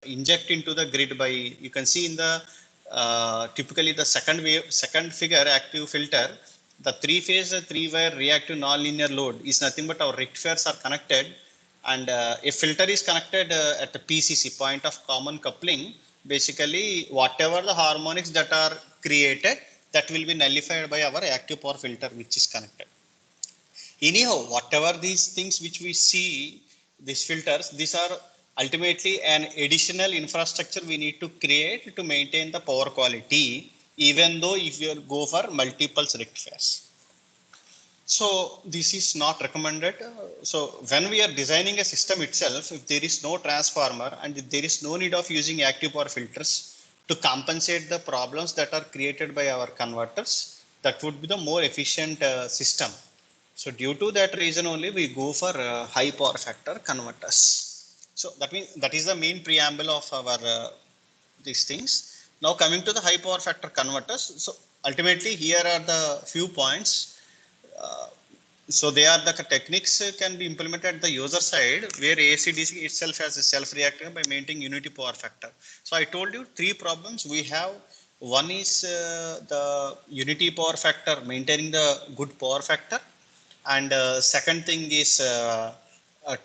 inject into the grid by, you can see in the typically the second figure active filter, the three wire reactive nonlinear load is nothing but our rectifiers are connected, and a filter is connected at the PCC, point of common coupling. Basically whatever the harmonics that are created, that will be nullified by our active power filter which is connected. Anyhow, whatever these things which we see, these filters, these are ultimately an additional infrastructure we need to create to maintain the power quality, even though if you go for multiple rectifiers. So this is not recommended. So when we are designing a system itself, if there is no transformer and if there is no need of using active power filters to compensate the problems that are created by our converters, that would be the more efficient system. So due to that reason only we go for high power factor converters. So that means that is the main preamble of our these things. Now coming to the high power factor converters. So ultimately here are the few points. Uh, so they are the techniques can be implemented at the user side, where AC/DC itself has a self-reactive by maintaining unity power factor. So I told you three problems we have. One is the unity power factor, maintaining the good power factor, and second thing is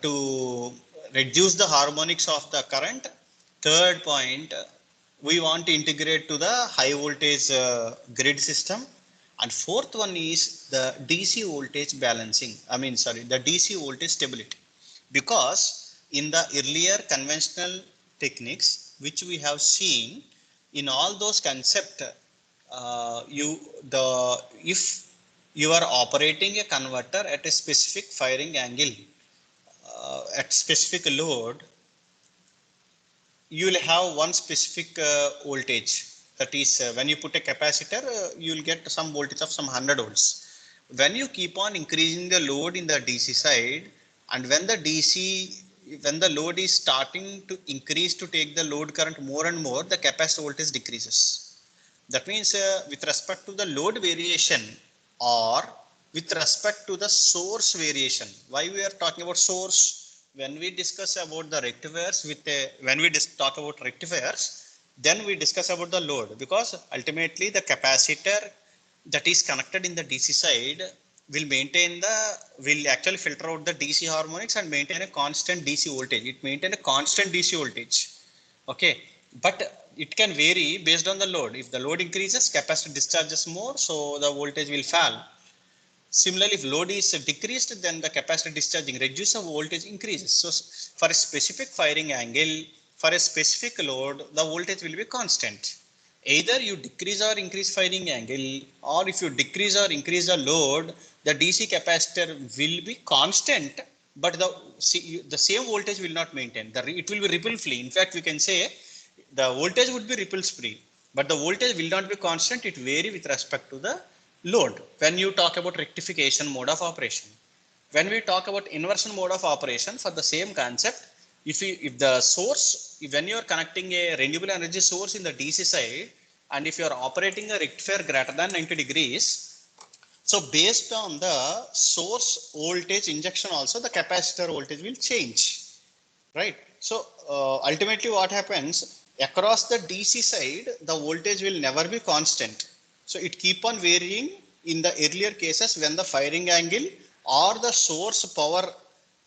to reduce the harmonics of the current. Third point, we want to integrate to the high voltage grid system. And fourth one is the DC voltage balancing. I mean, sorry, the DC voltage stability. Because in the earlier conventional techniques, which we have seen, in all those concepts, if you are operating a converter at a specific firing angle, at specific load, you will have one specific voltage. That is, when you put a capacitor, you will get some voltage of some 100 volts. When you keep on increasing the load in the DC side, and when the load is starting to increase to take the load current more and more, the capacitor voltage decreases. That means with respect to the load variation, or with respect to the source variation. Why we are talking about source? When we discuss about the rectifiers, when we talk about rectifiers, then we discuss about the load, because ultimately the capacitor that is connected in the DC side will actually filter out the DC harmonics and maintain a constant DC voltage. It maintains a constant DC voltage. Okay, but it can vary based on the load. If the load increases, capacitor discharges more, so the voltage will fall. Similarly, if load is decreased, then the capacitor discharging reduces, the voltage increases. So for a specific firing angle, for a specific load, the voltage will be constant. Either you decrease or increase firing angle, or if you decrease or increase the load, the DC capacitor will be constant, but the same voltage will not maintain. It will be ripple free. In fact, we can say the voltage would be ripple free, but the voltage will not be constant. It vary with respect to the load. When you talk about rectification mode of operation, when we talk about inversion mode of operation, for the same concept, if the source, when you are connecting a renewable energy source in the DC side, and if you are operating a rectifier greater than 90 degrees, so based on the source voltage injection also, the capacitor voltage will change, right? So ultimately what happens, across the DC side, the voltage will never be constant. So it keep on varying in the earlier cases when the firing angle or the source power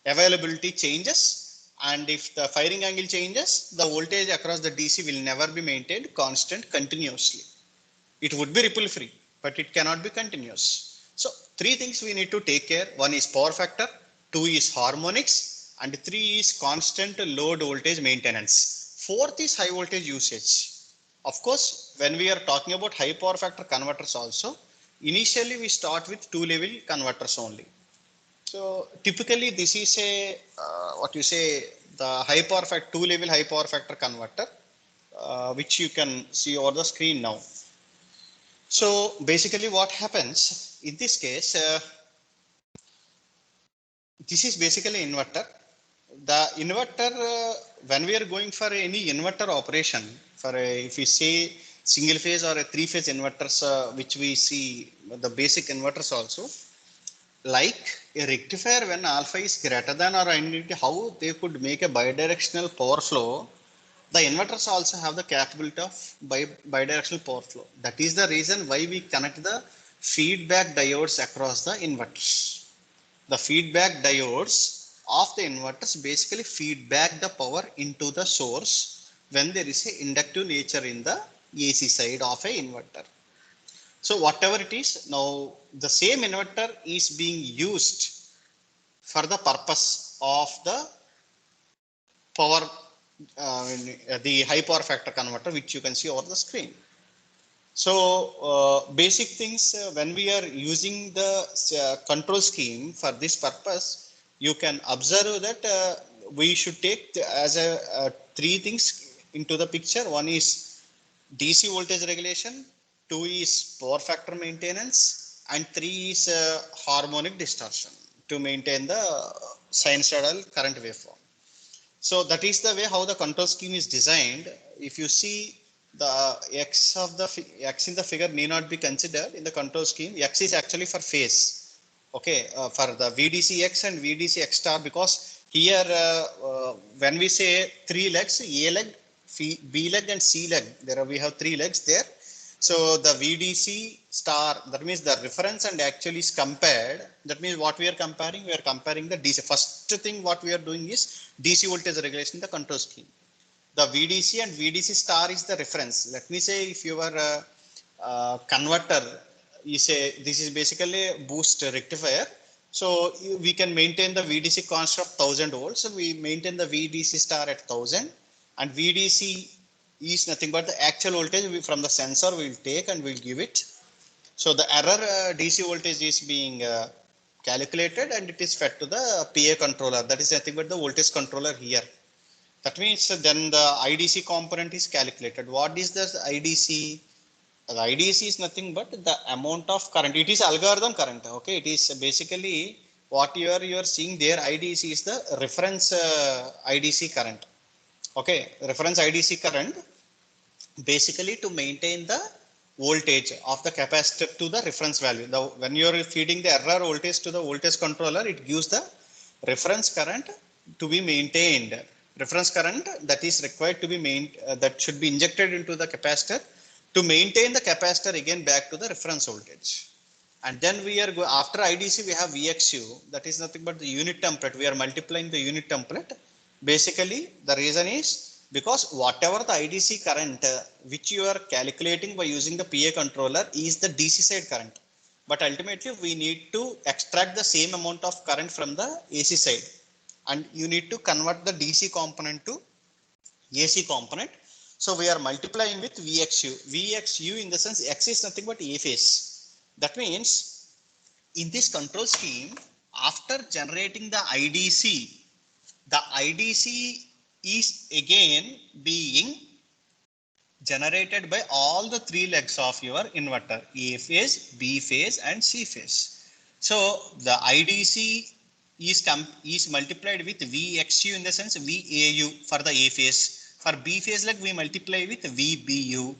availability changes, and if the firing angle changes, the voltage across the DC will never be maintained constant continuously. It would be ripple free, but it cannot be continuous. So three things we need to take care. One is power factor, two is harmonics, and three is constant load voltage maintenance. Fourth is high voltage usage. Of course, when we are talking about high power factor converters also, initially we start with two level converters only. So typically this is a the high power factor, two level high power factor converter, which you can see over the screen now. So basically what happens in this case, this is basically inverter. The inverter, when we are going for any inverter operation, if we say single phase or a three phase inverters, which we see the basic inverters also, like a rectifier, when alpha is greater than or infinity, how they could make a bidirectional power flow The inverters also have the capability of bidirectional power flow. That is the reason why we connect the feedback diodes across the inverters. The feedback diodes of the inverters basically feedback the power into the source when there is a inductive nature in the AC side of a inverter. So whatever it is, now the same inverter is being used for the purpose of the power, the high power factor converter, which you can see over the screen. So basic things, when we are using the control scheme for this purpose, you can observe that we should take as a three things into the picture. One is DC voltage regulation, two is power factor maintenance, and three is harmonic distortion to maintain the sinusoidal current waveform. So that is the way how the control scheme is designed. If you see the X of the X in the figure need not be considered in the control scheme. X is actually for phase. Okay, for the VDC X and VDC X star, because here when we say three legs, A leg, B leg and C leg, there we have three legs there. So the VDC star, that means the reference and actually is compared. That means what we are comparing, we are comparing the DC. First thing what we are doing is DC voltage regulation in the control scheme. The VDC and VDC star is the reference. Let me say if your converter, you say this is basically a boost rectifier. So we can maintain the VDC constant of 1000 volts. So we maintain the VDC star at 1000, and VDC is nothing but the actual voltage from the sensor we will take and we will give it. So the error DC voltage is being calculated and it is fed to the PA controller. That is nothing but the voltage controller here. That means then the IDC component is calculated. What is the IDC? The IDC is nothing but the amount of current. It is algorithm current. Okay, it is basically what you are seeing there. IDC is the reference IDC current. Okay, reference IDC current basically to maintain the voltage of the capacitor to the reference value. When you are feeding the error voltage to the voltage controller, it gives the reference current to be maintained. Reference current that is required to be that should be injected into the capacitor to maintain the capacitor again back to the reference voltage. And then we are after IDC we have VXU, that is nothing but the unit template. We are multiplying the unit template. Basically the reason is because whatever the IDC current which you are calculating by using the PA controller is the DC side current. But ultimately we need to extract the same amount of current from the AC side. And you need to convert the DC component to AC component. So we are multiplying with VXU. VXU in the sense X is nothing but A phase. That means in this control scheme, after generating the IDC is again being generated by all the three legs of your inverter, A phase, B phase and C phase. So the IDC is multiplied with VXU in the sense VAU for the A phase. For B phase leg we multiply with VBU.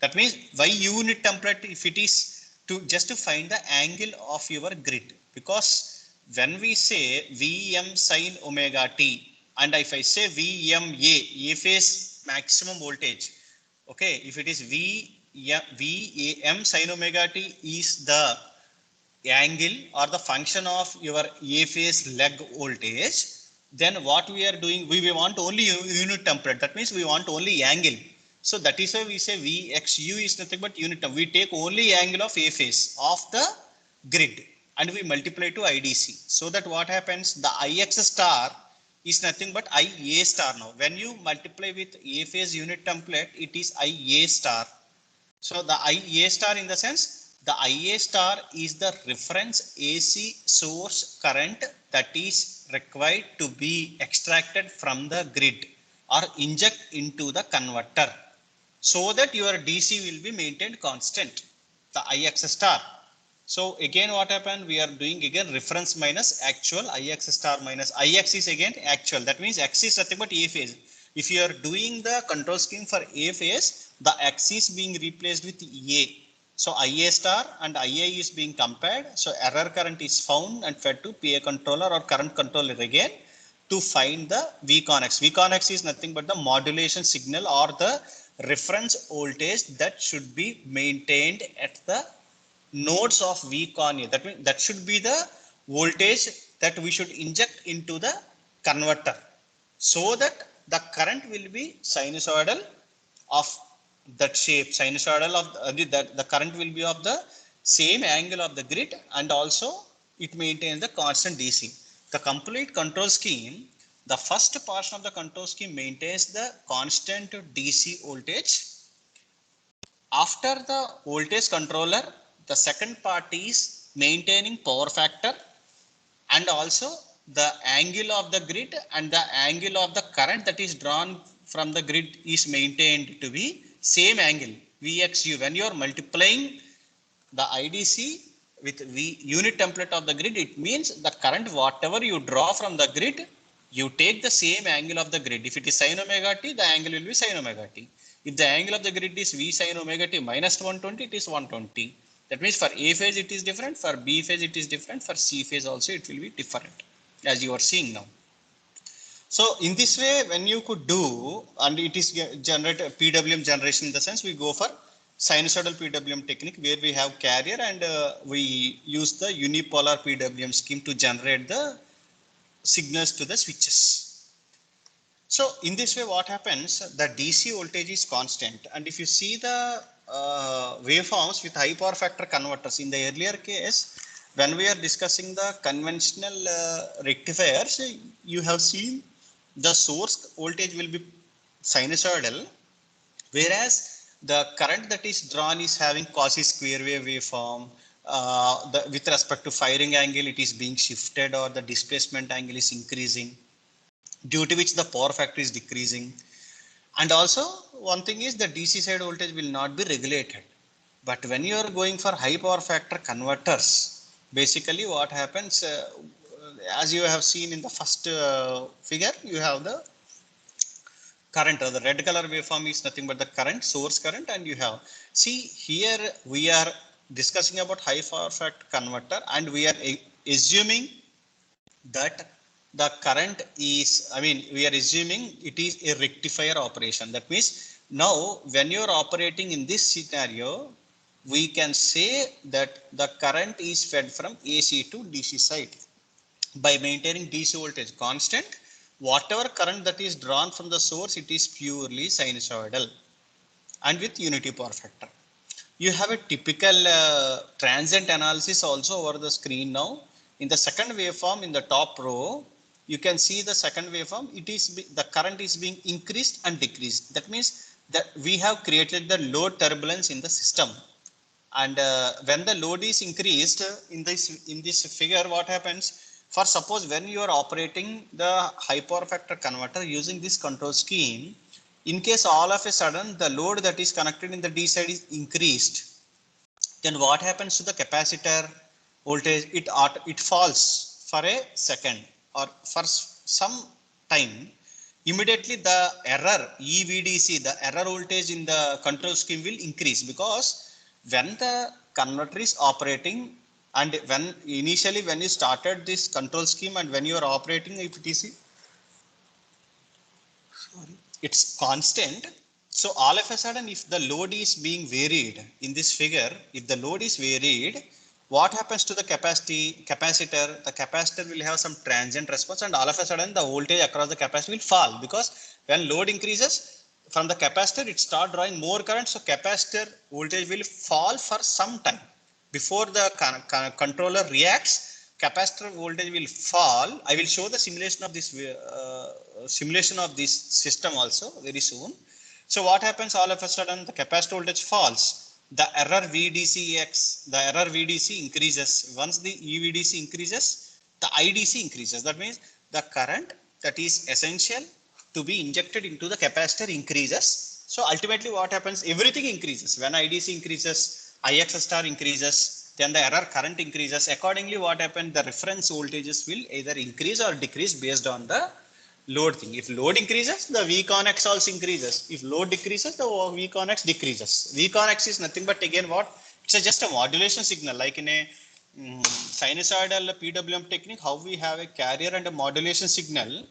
That means by unit template, if it is to just to find the angle of your grid, because when we say Vm sin omega t, and if I say VMA, A phase maximum voltage, okay, if it is Vam sin omega t is the angle or the function of your A phase leg voltage, then what we are doing, we want only unit template. That means we want only angle. So that is why we say VXU is nothing but unit. We take only angle of A phase of the grid and we multiply to IDC. So that what happens, the IX star is nothing but IA star now. When you multiply with A phase unit template, it is IA star. So the IA star in the sense, the IA star is the reference AC source current that is required to be extracted from the grid or inject into the converter so that your DC will be maintained constant, the IX star. So again what happened, we are doing again reference minus actual, IX star minus IX is again actual. That means X is nothing but A phase. If you are doing the control scheme for A phase, the X is being replaced with A. So IA star and IA is being compared. So error current is found and fed to PA controller or current controller again. to find the VCon X. VCon X is nothing but the modulation signal or the reference voltage that should be maintained at the nodes of VCon A. That means that should be the voltage that we should inject into the converter so that the current will be sinusoidal of that shape, sinusoidal of the current will be of the same angle of the grid, and also it maintains the constant DC. The complete control scheme, the first portion of the control scheme maintains the constant DC voltage. After the voltage controller, the second part is maintaining power factor and also the angle of the grid and the angle of the current that is drawn from the grid is maintained to be same angle VXU. When you are multiplying the IDC with V unit template of the grid, it means the current whatever you draw from the grid, you take the same angle of the grid. If it is sin omega t, the angle will be sin omega t. If the angle of the grid is V sin omega t minus 120, it is 120. That means for A phase it is different, for B phase it is different, for C phase also it will be different, as you are seeing now. So in this way, when you could do, and it is generate PWM generation in the sense we go for sinusoidal PWM technique where we have carrier and we use the unipolar PWM scheme to generate the signals to the switches. So in this way, what happens? The DC voltage is constant, and if you see the waveforms with high power factor converters in the earlier case, when we are discussing the conventional rectifiers, you have seen the source voltage will be sinusoidal, whereas the current that is drawn is having quasi square wave waveform. With respect to firing angle, it is being shifted or the displacement angle is increasing, due to which the power factor is decreasing. And also one thing is the DC side voltage will not be regulated. But when you are going for high power factor converters, basically what happens, as you have seen in the first figure, you have the current, or the red color waveform is nothing but the current, source current, and you have, see here we are discussing about high power factor converter, and we are assuming that the current is, we are assuming it is a rectifier operation. That means now when you are operating in this scenario, we can say that the current is fed from AC to DC side by maintaining DC voltage constant. Whatever current that is drawn from the source, it is purely sinusoidal and with unity power factor. You have a typical transient analysis also over the screen now. In the second waveform in the top row, you can see the second waveform. It is the current is being increased and decreased. That means that we have created the load turbulence in the system. And when the load is increased in this figure, what happens? For suppose when you are operating the high power factor converter using this control scheme, in case all of a sudden the load that is connected in the D side is increased, then what happens to the capacitor voltage? It falls for a second or for some time. Immediately the error EVDC, the error voltage in the control scheme will increase, because when the converter is operating, and when initially when you started this control scheme and when you are operating, if it is, it's constant. So all of a sudden, if the load is being varied in this figure, if the load is varied, what happens to the capacitor? The capacitor will have some transient response, and all of a sudden the voltage across the capacitor will fall, because when load increases from the capacitor, it start drawing more current. So capacitor voltage will fall for some time. Before the controller reacts, capacitor voltage will fall. I will show the simulation of this system also very soon. So what happens? All of a sudden the capacitor voltage falls. The error VDC increases. Once the EVDC increases, the IDC increases. That means the current that is essential to be injected into the capacitor increases. So ultimately what happens? Everything increases. When IDC increases, IX star increases, then the error current increases. Accordingly, what happens? The reference voltages will either increase or decrease based on the load thing. If load increases, the VCon X also increases. If load decreases, the VCon X decreases. VCon X is nothing but again what? It's just a modulation signal, like in a sinusoidal PWM technique, how we have a carrier and a modulation signal.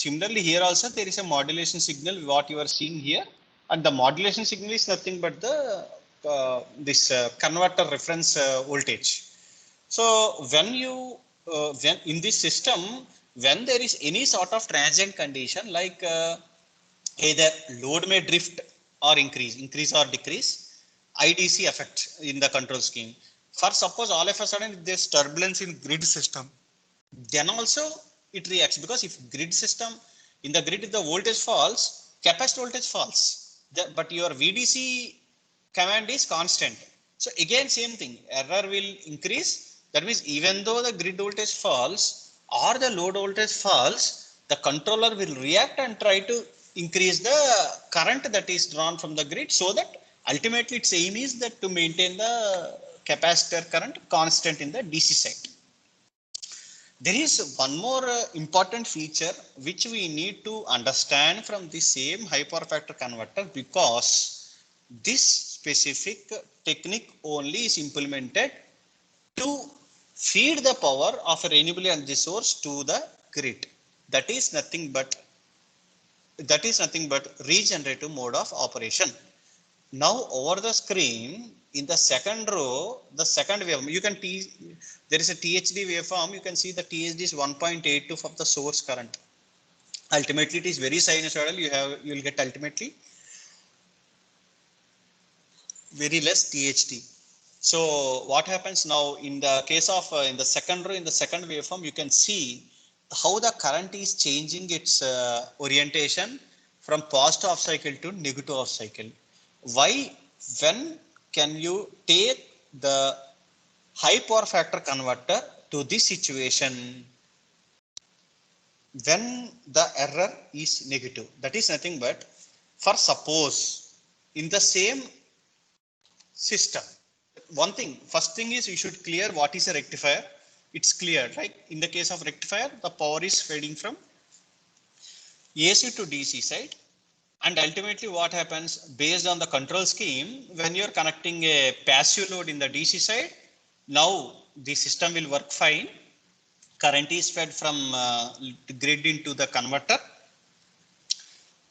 Similarly, here also there is a modulation signal, what you are seeing here, and the modulation signal is nothing but the this converter reference voltage. So when you when in this system, when there is any sort of transient condition like either load may drift or increase or decrease, IDC effect in the control scheme. For suppose all of a sudden there's turbulence in grid system, then also it reacts, because if grid system in the grid, if the voltage falls, capacitor voltage falls, but your VDC command is constant. So again same thing, error will increase. That means even though the grid voltage falls or the load voltage falls, the controller will react and try to increase the current that is drawn from the grid, so that ultimately its aim is that to maintain the capacitor current constant in the DC side. There is one more important feature which we need to understand from the same high power factor converter, because this specific technique only is implemented to feed the power of a renewable energy source to the grid. That is nothing but regenerative mode of operation. Now over the screen in the second row, the second waveform, you can there is a THD waveform. You can see the THD is 1.82 of the source current. Ultimately, it is very sinusoidal. You will get ultimately very less THD. So what happens now in the case of in the second row, in the second waveform, you can see how the current is changing its orientation from positive off cycle to negative off cycle. Why? When can you take the high power factor converter to this situation when the error is negative? That is nothing but, for suppose in the same system, one thing, first thing is you should clear what is a rectifier. It's clear, right? In the case of rectifier, the power is fading from AC to DC side. And ultimately what happens based on the control scheme, when you're connecting a passive load in the DC side, now the system will work fine. Current is fed from the grid into the converter.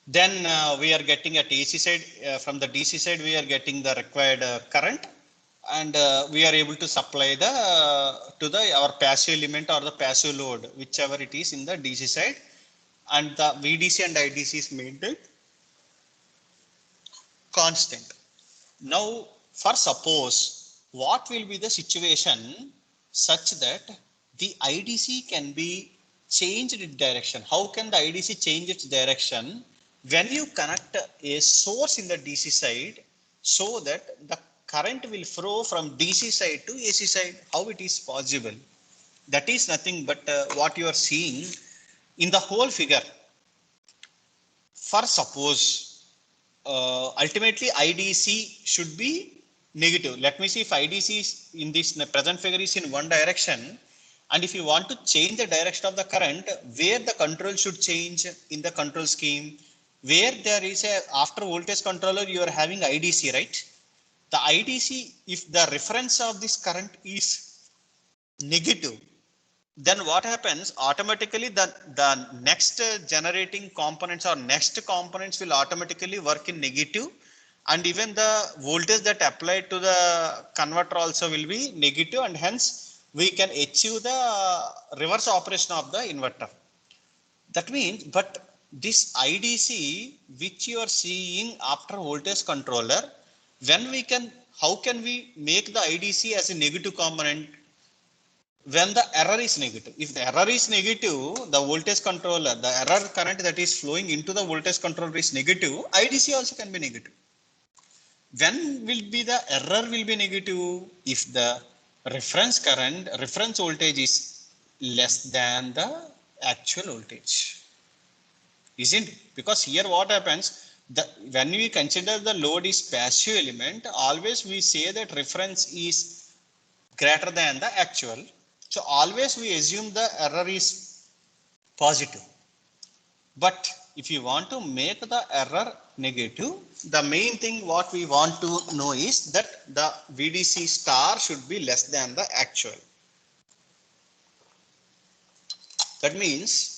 Then we are getting at AC side, from the DC side, we are getting the required current, and we are able to supply the to the our passive element or the passive load, whichever it is in the DC side, and the VDC and IDC is maintained constant. Now, for suppose, what will be the situation such that the IDC can be changed its direction? How can the IDC change its direction when you connect a source in the DC side, so that the current will flow from DC side to AC side? How it is possible? That is nothing but what you are seeing in the whole figure. For suppose, ultimately IDC should be negative. Let me see if IDC is in this present figure is in one direction, and if you want to change the direction of the current, where the control should change in the control scheme, where there is a after voltage controller, you are having IDC, right? The IDC, if the reference of this current is negative, then what happens automatically, the next generating components or next components will automatically work in negative, and even the voltage that applied to the converter also will be negative, and hence we can achieve the reverse operation of the inverter. That means, but this IDC which you are seeing after voltage controller, when we can, how can we make the IDC as a negative component when the error is negative? If the error is negative, the voltage controller, the error current that is flowing into the voltage controller is negative, IDC also can be negative. When will be the error will be negative? If the reference current, reference voltage is less than the actual voltage. Isn't it? Because here what happens, when we consider the load is passive element, always we say that reference is greater than the actual. So always we assume the error is positive. But if you want to make the error negative, the main thing what we want to know is that the VDC star should be less than the actual. That means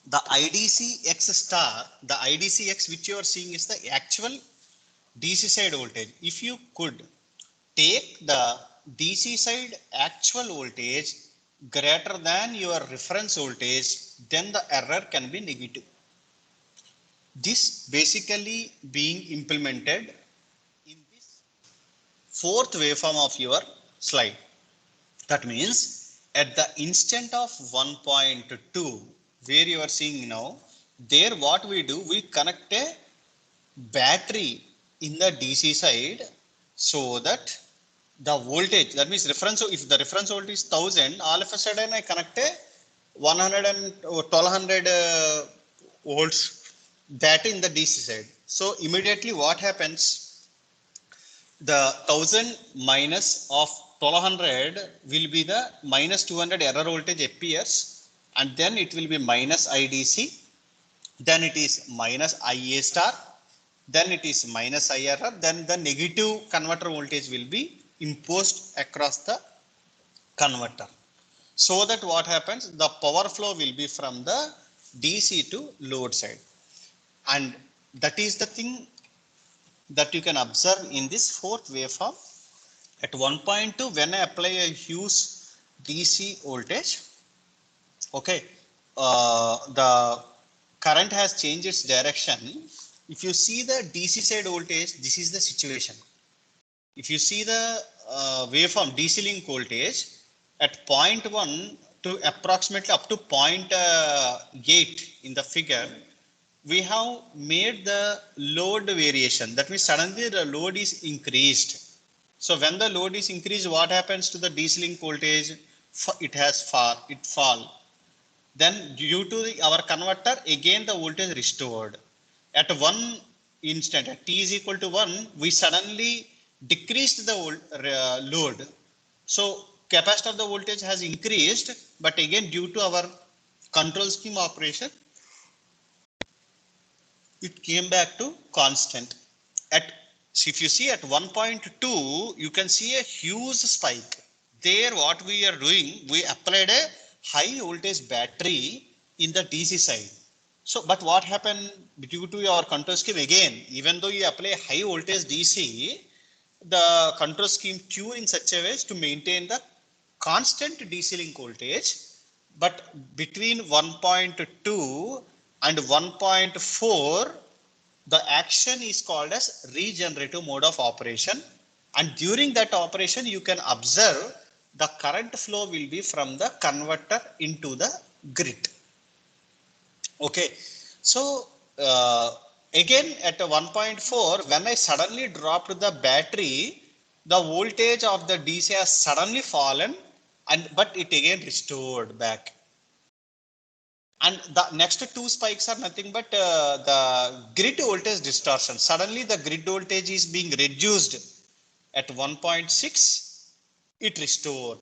the IDC X star, the IDC X which you are seeing is the actual DC side voltage. If you could take the DC side actual voltage greater than your reference voltage, then the error can be negative. This basically being implemented in this fourth waveform of your slide. That means at the instant of 1.2, where you are seeing now, there what we do, we connect a battery in the DC side so that the voltage, that means reference, if the reference voltage is 1000, all of a sudden I connect a 100 and 1200 volts that in the DC side. So immediately what happens, the 1000 minus of 1200 will be the minus 200 error voltage appears, and then it will be minus IDC, then it is minus IA star, then it is minus IRR, then the negative converter voltage will be imposed across the converter. So that what happens, the power flow will be from the DC to load side. And that is the thing that you can observe in this fourth waveform. At 1.2, when I apply a huge DC voltage, okay, the current has changed its direction. If you see the DC side voltage, this is the situation. If you see the waveform DC link voltage at 0.1 to approximately up to 0.8 in the figure, we have made the load variation. That means suddenly the load is increased. So when the load is increased, what happens to the DC link voltage? It fall. Then due to our converter, again the voltage restored. At one instant, at t is equal to 1, we suddenly decreased the load. So capacitor of the voltage has increased, but again due to our control scheme operation, it came back to constant. If you see at 1.2, you can see a huge spike. There what we are doing, we applied a high voltage battery in the DC side. So, but what happened due to your control scheme, again, even though you apply high voltage DC, the control scheme tune in such a way to maintain the constant DC link voltage, but between 1.2 and 1.4, the action is called as regenerative mode of operation. And during that operation, you can observe the current flow will be from the converter into the grid. Okay, so again at 1.4, when I suddenly dropped the battery, the voltage of the DC has suddenly fallen, but it again restored back. And the next two spikes are nothing but the grid voltage distortion. Suddenly the grid voltage is being reduced at 1.6, it restored.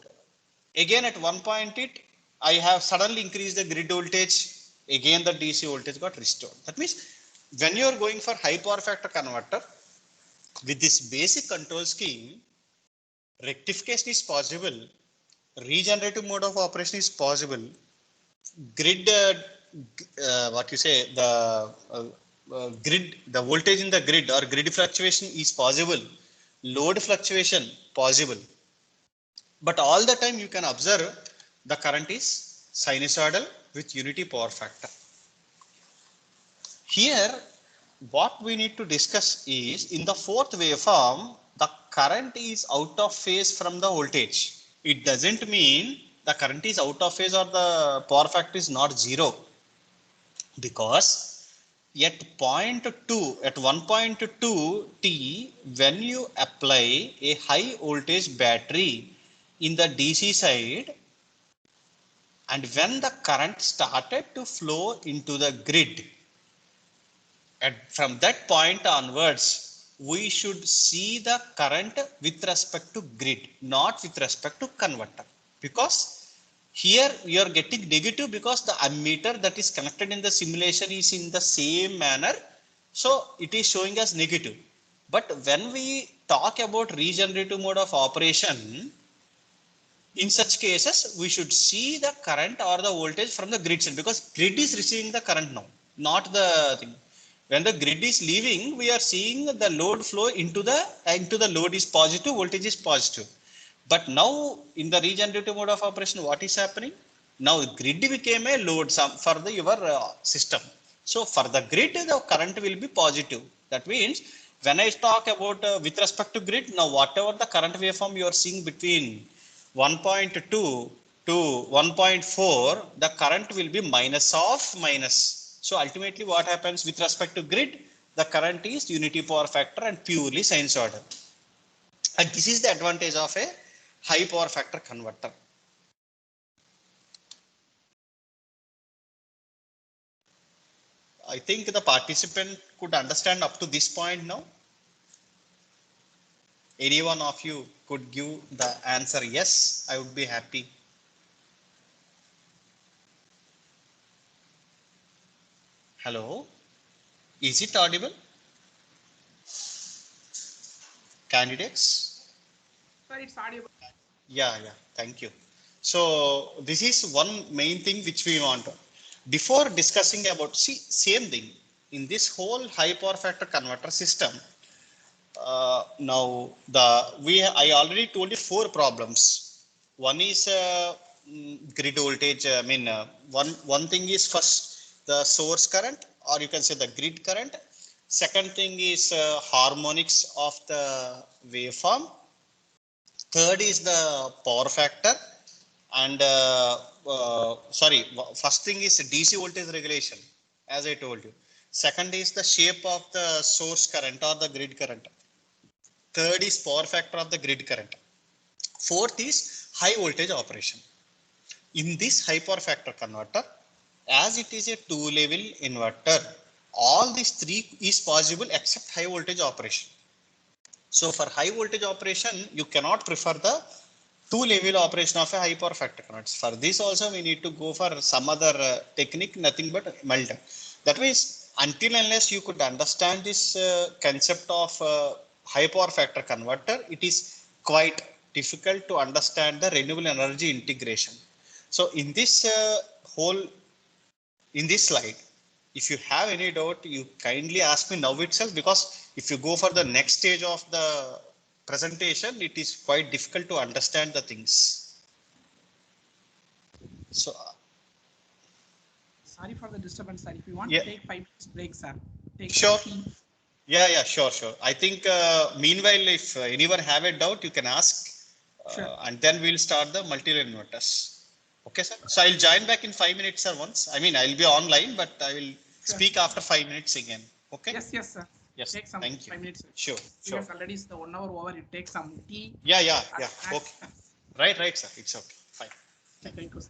Again at 1.8, I have suddenly increased the grid voltage, again the DC voltage got restored. That means when you are going for high power factor converter, with this basic control scheme, rectification is possible, regenerative mode of operation is possible, grid what you say, grid, the voltage in the grid or grid fluctuation is possible, load fluctuation possible, but all the time you can observe the current is sinusoidal with unity power factor. Here what we need to discuss is, in the fourth waveform, the current is out of phase from the voltage. It doesn't mean the current is out of phase or the power factor is not zero, because at 0.2, at 1.2 T, when you apply a high voltage battery in the DC side, and when the current started to flow into the grid, and from that point onwards, we should see the current with respect to grid, not with respect to converter, because here you are getting negative because the ammeter that is connected in the simulation is in the same manner. So it is showing us negative. But when we talk about regenerative mode of operation, In such cases, we should see the current or the voltage from the grid side, because grid is receiving the current now, not the thing. When the grid is leaving, we are seeing the load flow into the load is positive, voltage is positive. But now in the regenerative mode of operation, what is happening? Now grid became a load for your system. So for the grid, the current will be positive. That means when I talk about with respect to grid, now whatever the current waveform you are seeing between 1.2 to 1.4, the current will be minus of minus. So ultimately what happens with respect to grid, the current is unity power factor and purely sinusoidal. And this is the advantage of a high power factor converter. I think the participant could understand up to this point now. Any one of you could give the answer yes, I would be happy. Hello, is it audible? Candidates? Sir, it's audible. Yeah, thank you. So this is one main thing which we want. Before discussing about, see, same thing in this whole high power factor converter system. Now I already told you four problems. One is grid voltage. I mean, one thing is first the source current, or you can say the grid current. Second thing is harmonics of the waveform. Third is the power factor, and first thing is DC voltage regulation, as I told you. Second is the shape of the source current or the grid current. Third is power factor of the grid current. Fourth is high voltage operation. In this high power factor converter, as it is a two level inverter, all these three is possible except high voltage operation. So for high voltage operation, you cannot prefer the two level operation of a high power factor converter. For this also we need to go for some other technique, nothing but melt. That means until unless you could understand this concept of high power factor converter, it is quite difficult to understand the renewable energy integration. So in this whole, in this slide, if you have any doubt, you kindly ask me now itself, because if you go for the next stage of the presentation, it is quite difficult to understand the things. So Sorry for the disturbance, sir. If you want yeah, to take 5 minutes break, sir, take sure. some tea. Yeah, sure. I think meanwhile, if anyone have a doubt, you can ask, Sure. and then we'll start the multi-level inverters. Okay, sir. So I'll join back in 5 minutes, sir. Once, I mean, I'll be online, but I will Sure. speak after 5 minutes again. Okay. Yes, sir. Yes. Take some Thank you. 5 minutes. Sure. Because already it's the 1 hour over. You take some tea. Yeah. Snacks. Okay. Right, sir. It's okay. Fine. Thank you, sir.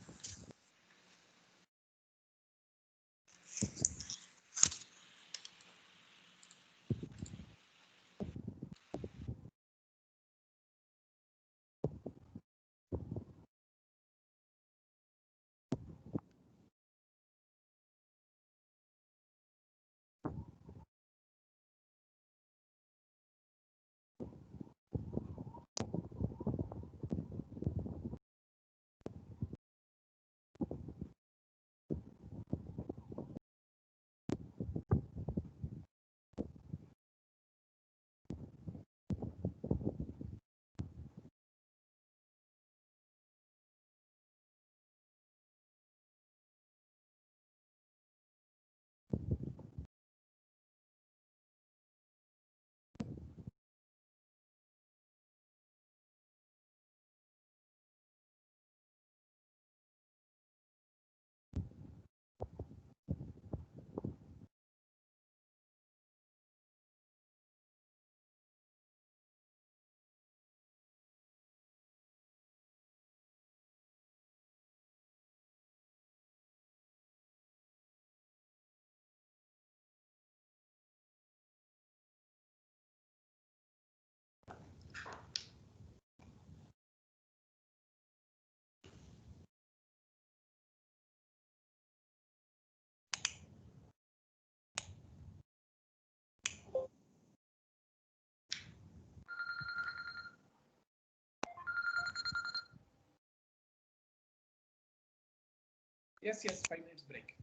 Yes, yes, 5 minutes break.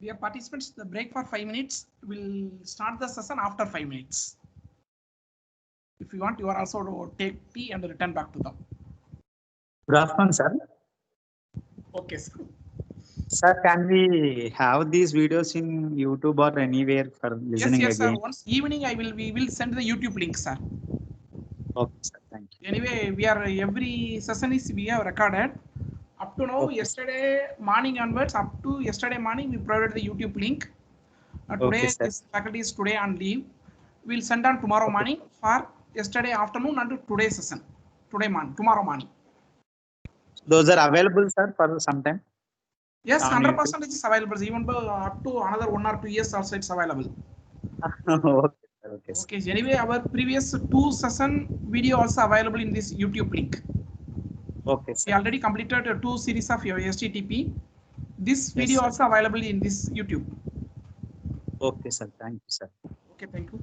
Dear participants, the break for 5 minutes. Will start the session after 5 minutes. If you want, you are also to take tea and return back to them. Good afternoon, sir. Okay, sir. Sir, can we have these videos in YouTube or anywhere for Yes, listening yes, sir. again? Once evening, we will send the YouTube link, sir. Okay, sir. Thank you. Anyway, we are every session is we have recorded. Up to now, Okay. yesterday morning onwards, up to yesterday morning, we provided the YouTube link. Okay, Today, sir. this faculty is today on leave. We'll send on tomorrow Okay. morning for yesterday afternoon and today's session. Today morning, tomorrow morning. Those are available, sir, for some time? Yes, On 100% is available. Even up to another 1 or 2 years also it's available. Okay, sir. Okay, sir. Okay, anyway, our previous 2 session video also available in this YouTube link. Okay, We sir. already completed 2 series of your HTTP. This Yes, video sir. also available in this YouTube. Okay, sir. Thank you, sir. Okay, thank you.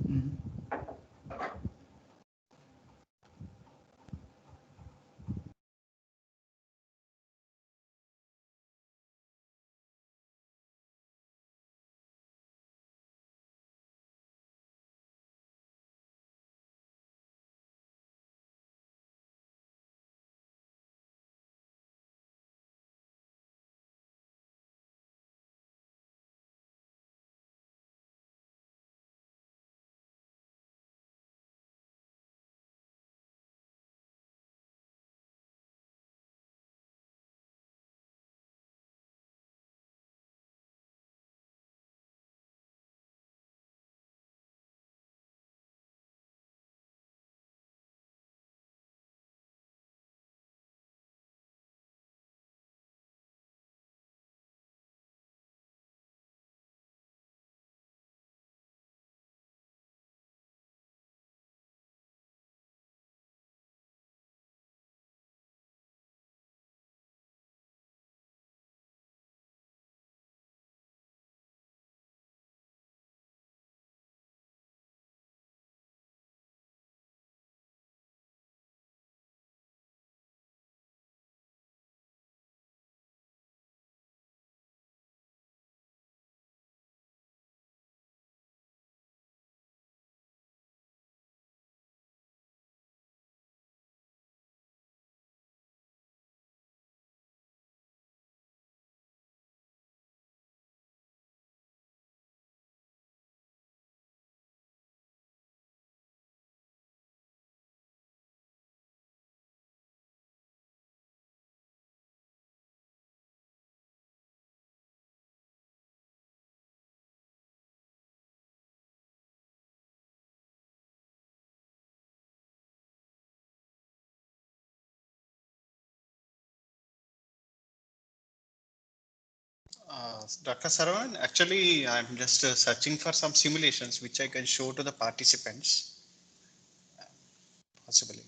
Dr. Saravanan, actually, I'm just searching for some simulations which I can show to the participants, possibly.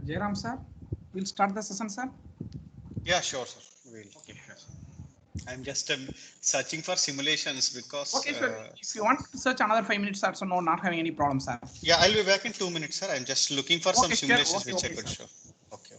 Jairam sir, we'll start the session, sir. Yeah, sure, sir. I'm just searching for simulations because. Okay, sir. If you want to search another 5 minutes, also no, not having any problem, sir. Yeah, I'll be back in 2 minutes, sir. I'm just looking for some Okay, sure. simulations Okay, which I okay, could sir. show. Okay.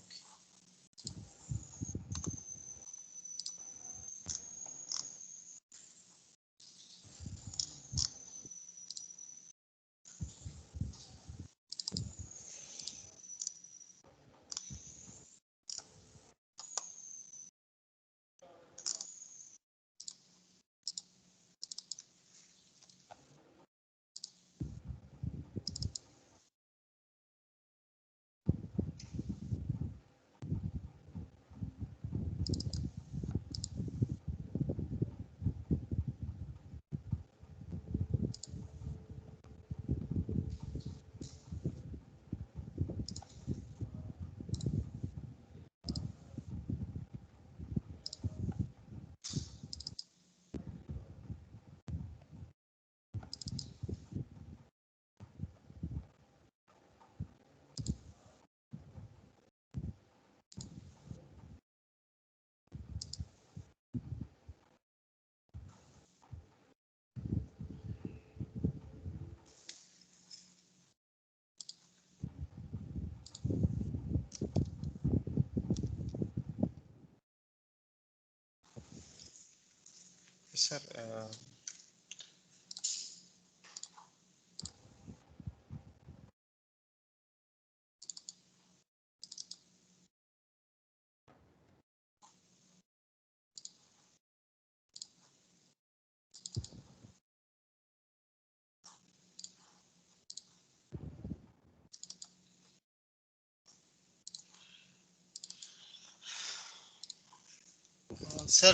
Sir,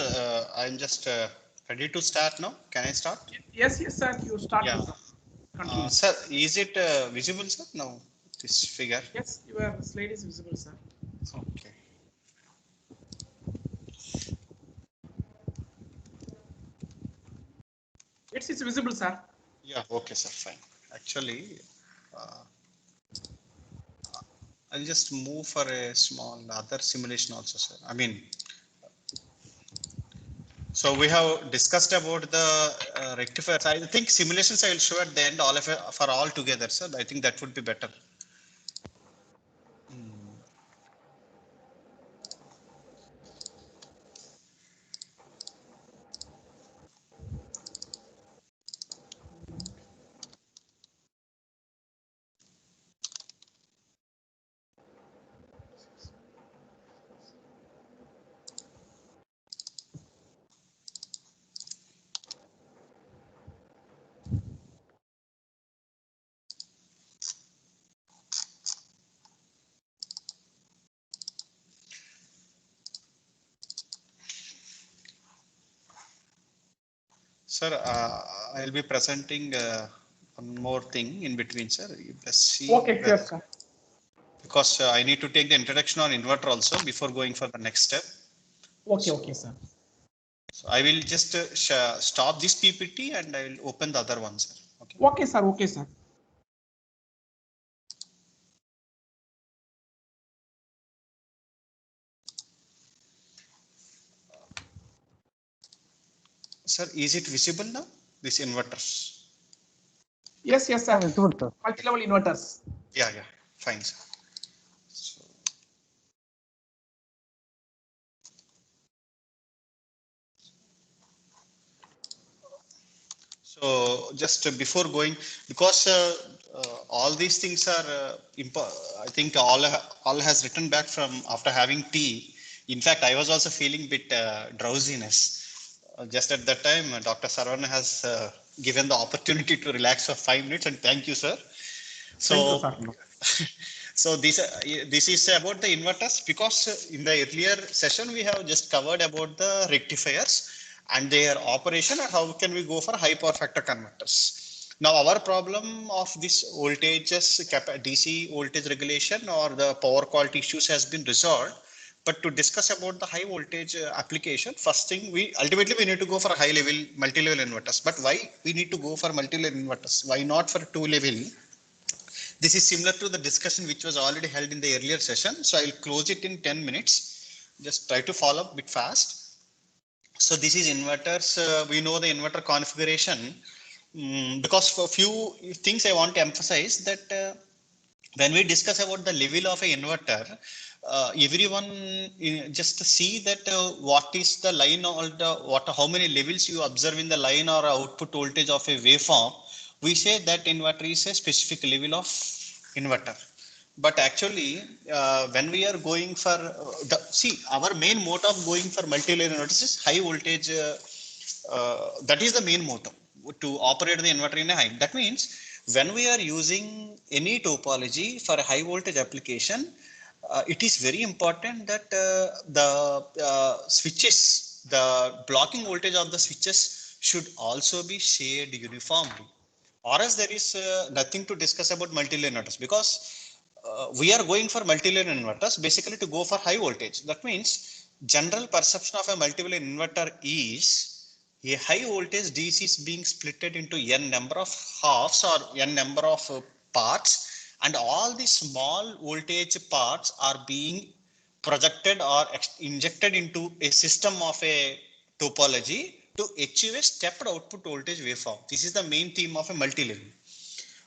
I'm just ready to start now. Can I start? Yes, yes, sir. You start. Yeah. Continue. Sir, is it visible, sir? No, this figure. Yes, your slide is visible, sir. Okay. It's visible, sir. Yeah. Okay, sir. Fine. Actually, uh, I'll just move for a small other simulation also, sir. I mean, so we have discussed about the rectifiers. I think simulations I will show at the end all of it for all together, sir. I think that would be better. Sir, I'll be presenting one more thing in between, sir. Let's see Okay, sure, whether, sir. because I need to take the introduction on inverter also before going for the next step. Okay, okay, sir. So I will just stop this PPT and I will open the other one, sir. Okay. Okay, sir. Okay, sir. Sir, is it visible now? This inverters. Yes, yes, sir. Visible, sir. Multi-level inverters. Yeah, fine, sir. So just before going, because all these things are, I think all has written back from after having tea. In fact, I was also feeling bit drowsiness. Just at that time, Dr. Sarvana has given the opportunity to relax for 5 minutes, and thank you, sir. So, Thank you, sir. so this is about the inverters, because in the earlier session we have just covered about the rectifiers and their operation and how can we go for high power factor converters. Now our problem of this voltages, DC voltage regulation or the power quality issues has been resolved. But to discuss about the high voltage application, first thing we need to go for high level multi-level inverters. But why we need to go for multi-level inverters? Why not for 2-level? This is similar to the discussion which was already held in the earlier session. So I will close it in 10 minutes. Just try to follow up a bit fast. So this is inverters. We know the inverter configuration. Because for a few things I want to emphasize that when we discuss about the level of an inverter, everyone just see that what is the line or how many levels you observe in the line or output voltage of a waveform. We say that inverter is a specific level of inverter. But actually, when we are going for our main mode of going for multi-layer inverters is high voltage. That is the main motto to operate the inverter in a high. That means when we are using any topology for a high voltage application, it is very important that the switches, the blocking voltage of the switches should also be shared uniformly. Or else there is nothing to discuss about multi-layer inverters, because we are going for multi-layer inverters basically to go for high voltage. That means general perception of a multi-layer inverter is a high voltage DC is being splitted into n number of halves or n number of parts, and all the small voltage parts are being projected or injected into a system of a topology to achieve a stepped output voltage waveform. This is the main theme of a multi-level.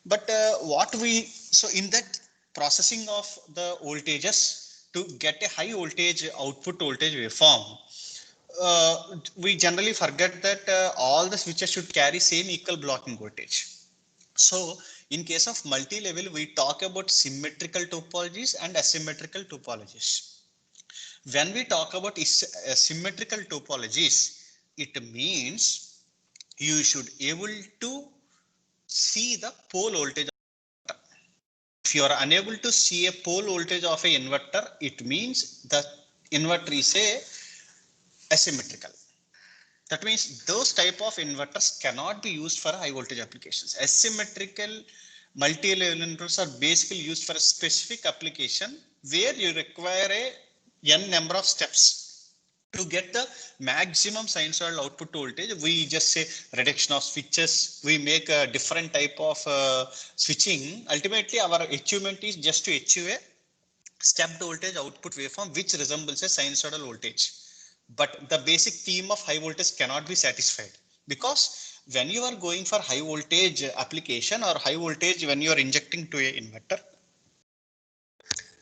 But so in that processing of the voltages to get a high voltage output voltage waveform, we generally forget that all the switches should carry same equal blocking voltage. So in case of multi-level, we talk about symmetrical topologies and asymmetrical topologies. When we talk about symmetrical topologies, it means you should able to see the pole voltage. If you are unable to see a pole voltage of a inverter, it means the inverter is a asymmetrical. That means those type of inverters cannot be used for high voltage applications. Asymmetrical multi-level inverters are basically used for a specific application where you require a n number of steps to get the maximum sinusoidal output voltage. We just say reduction of switches. We make a different type of switching. Ultimately, our achievement is just to achieve a stepped voltage output waveform which resembles a sinusoidal voltage. But the basic theme of high voltage cannot be satisfied, because when you are going for high voltage application or high voltage when you are injecting to a inverter,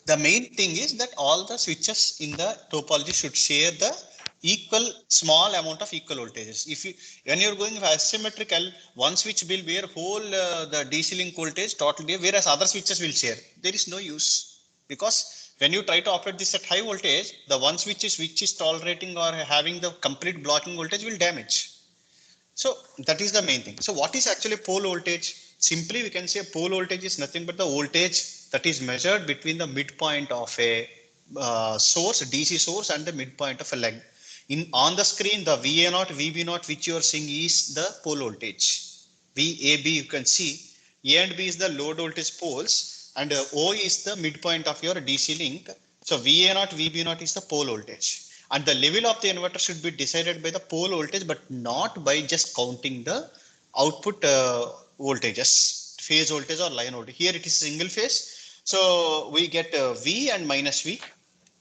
the main thing is that all the switches in the topology should share the equal small amount of equal voltages. If you, when you're going for asymmetrical, one switch will bear whole the DC link voltage totally, whereas other switches will share. There is no use, because when you try to operate this at high voltage, the one switch is tolerating or having the complete blocking voltage will damage. So that is the main thing. So what is actually pole voltage? Simply we can say pole voltage is nothing but the voltage that is measured between the midpoint of a source, DC source, and the midpoint of a leg. On the screen, the VA0, VB0 which you are seeing is the pole voltage. VAB you can see. A and B is the load voltage poles, and O is the midpoint of your DC link. So VA0, VB0 is the pole voltage. And the level of the inverter should be decided by the pole voltage, but not by just counting the output voltages, phase voltage or line voltage. Here it is single phase. So we get V and minus V.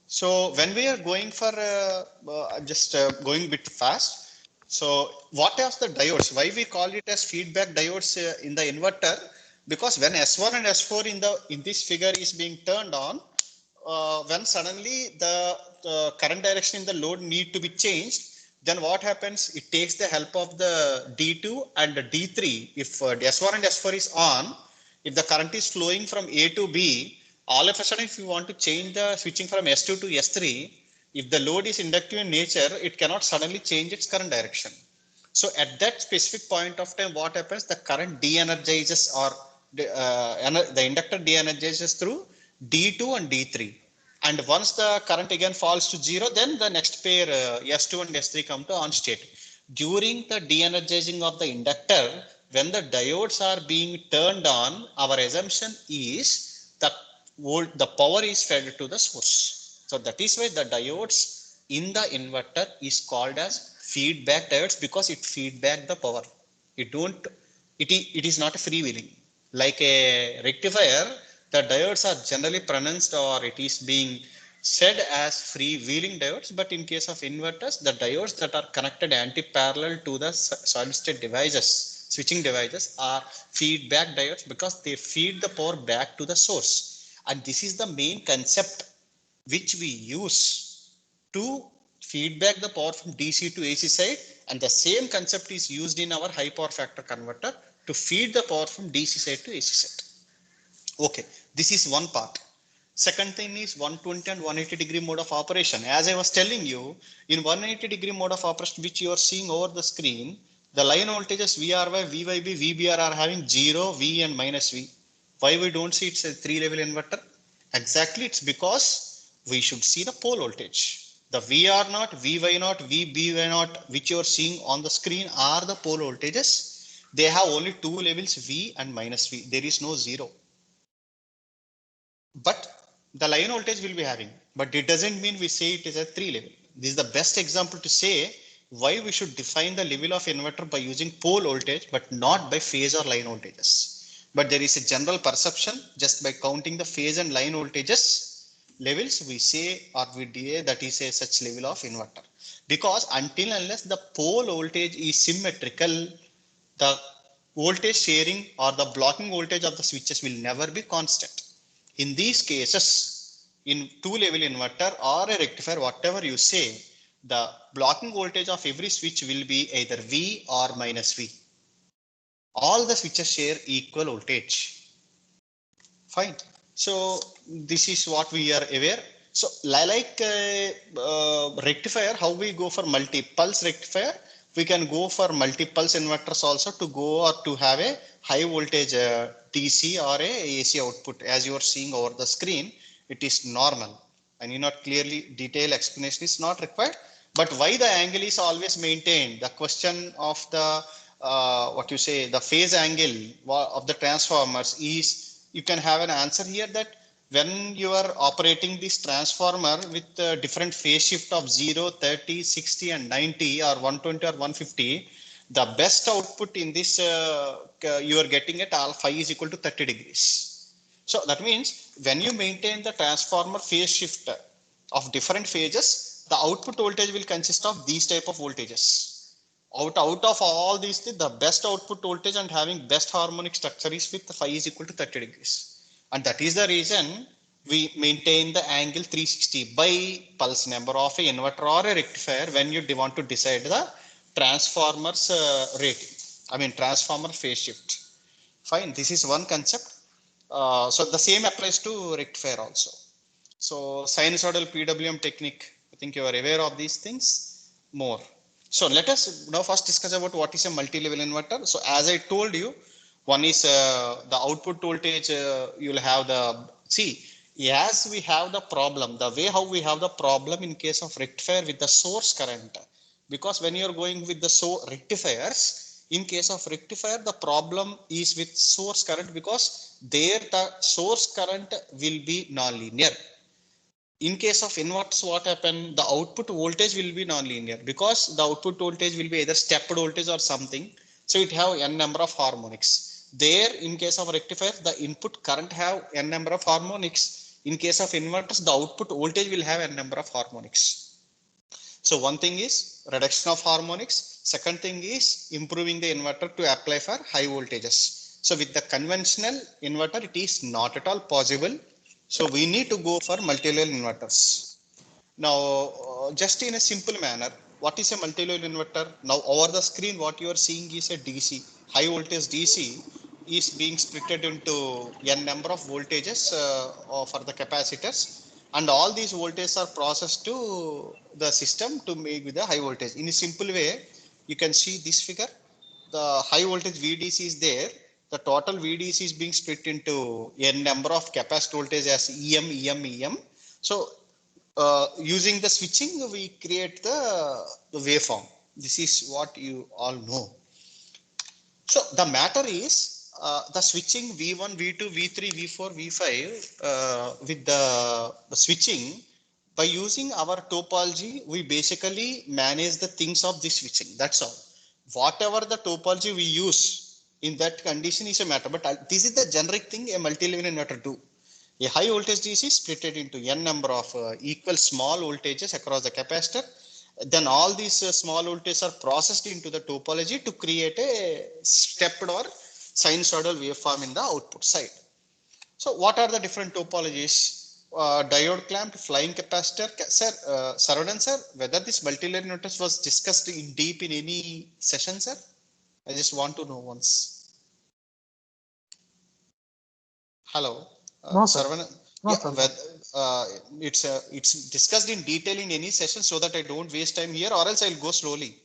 So when we are going for going a bit fast. So what are the diodes? Why we call it as feedback diodes in the inverter? Because when S1 and S4 in this figure is being turned on, when suddenly the current direction in the load need to be changed, then what happens? It takes the help of the D2 and the D3. If S1 and S4 is on, if the current is flowing from A to B, all of a sudden, if you want to change the switching from S2 to S3, if the load is inductive in nature, it cannot suddenly change its current direction. So at that specific point of time, what happens? The current de-energizes, or the inductor de-energizes through D2 and D3. And once the current again falls to zero, then the next pair S2 and S3 come to on state. During the de-energizing of the inductor, when the diodes are being turned on, our assumption is that the power is fed to the source. So that is why the diodes in the inverter is called as feedback diodes, because it feedback the power. It is not a freewheeling. Like a rectifier, the diodes are generally pronounced or it is being said as freewheeling diodes, but in case of inverters, the diodes that are connected anti-parallel to the solid state devices, switching devices, are feedback diodes because they feed the power back to the source. And this is the main concept which we use to feedback the power from DC to AC side, and the same concept is used in our high power factor converter to feed the power from DC side to AC side. Okay, this is one part. Second thing is 120 and 180-degree mode of operation. As I was telling you, in 180-degree mode of operation, which you are seeing over the screen, the line voltages VRY, VYB, VBR are having 0, V and minus V. Why we don't see it's a 3-level inverter? Exactly, it's because we should see the pole voltage. The VR0, VY0, VBY0, which you are seeing on the screen are the pole voltages. They have only 2 levels, V and minus V. There is no 0. But the line voltage will be having, but it doesn't mean we say it is a 3 level. This is the best example to say why we should define the level of inverter by using pole voltage, but not by phase or line voltages. But there is a general perception just by counting the phase and line voltages levels, we say or we DA that is a such level of inverter. Because until unless the pole voltage is symmetrical, the voltage sharing or the blocking voltage of the switches will never be constant. In these cases, in 2-level inverter or a rectifier, whatever you say, the blocking voltage of every switch will be either V or minus V. All the switches share equal voltage. Fine. So this is what we are aware. So like rectifier, how we go for multi-pulse rectifier, we can go for multi-pulse inverters also to go or to have a high voltage DC or a AC output. As you are seeing over the screen, it is normal. I need not clearly detailed explanation is not required. But why the angle is always maintained? The question of the what you say, the phase angle of the transformers is, you can have an answer here that when you are operating this transformer with different phase shift of 0, 30, 60 and 90 or 120 or 150, the best output in this you are getting at alpha is equal to 30 degrees. So that means when you maintain the transformer phase shift of different phases, the output voltage will consist of these type of voltages. Out of all these things, the best output voltage and having best harmonic structure is with phi is equal to 30 degrees. And that is the reason we maintain the angle 360 by pulse number of a inverter or a rectifier when you want to decide the transformer's rating. I mean transformer phase shift. Fine, this is one concept. So the same applies to rectifier also. So sinusoidal PWM technique, I think you are aware of these things more. So let us now first discuss about what is a multi-level inverter. So as I told you, one is the output voltage, you'll have the, see, as we have the problem, the way how we have the problem in case of rectifier with the source current, because when you're going with the rectifiers, in case of rectifier, the problem is with source current because there the source current will be nonlinear. In case of inverters, what happen? The output voltage will be nonlinear because the output voltage will be either stepped voltage or something. So it have n number of harmonics. There, in case of rectifier, the input current have n number of harmonics. In case of inverters, the output voltage will have n number of harmonics. So one thing is reduction of harmonics. Second thing is improving the inverter to apply for high voltages. So with the conventional inverter, it is not at all possible. So we need to go for multi-level inverters. Now, just in a simple manner, what is a multi-level inverter? Now over the screen, what you are seeing is a DC. High voltage DC is being split into n number of voltages for the capacitors, and all these voltages are processed to the system to make with the high voltage. In a simple way, you can see this figure. The high voltage VDC is there. The total VDC is being split into n number of capacitor voltage as EM. So using the switching, we create the waveform. This is what you all know. So the matter is the switching V1, V2, V3, V4, V5 with the switching. By using our topology, we basically manage the things of the switching. That's all. Whatever the topology we use, in that condition is a matter, but this is the generic thing a multi-level inverter do. A high voltage DC is split into n number of equal small voltages across the capacitor. Then all these small voltages are processed into the topology to create a stepped or sinusoidal waveform in the output side. So what are the different topologies? Diode clamped, flying capacitor. Sir, Saravanan sir, whether this multi-layer inverters was discussed in deep in any session, sir? I just want to know once. Hello, No, sir. Saravanan. No, Yeah, sir. it's discussed in detail in any session so that I don't waste time here, or else I'll go slowly.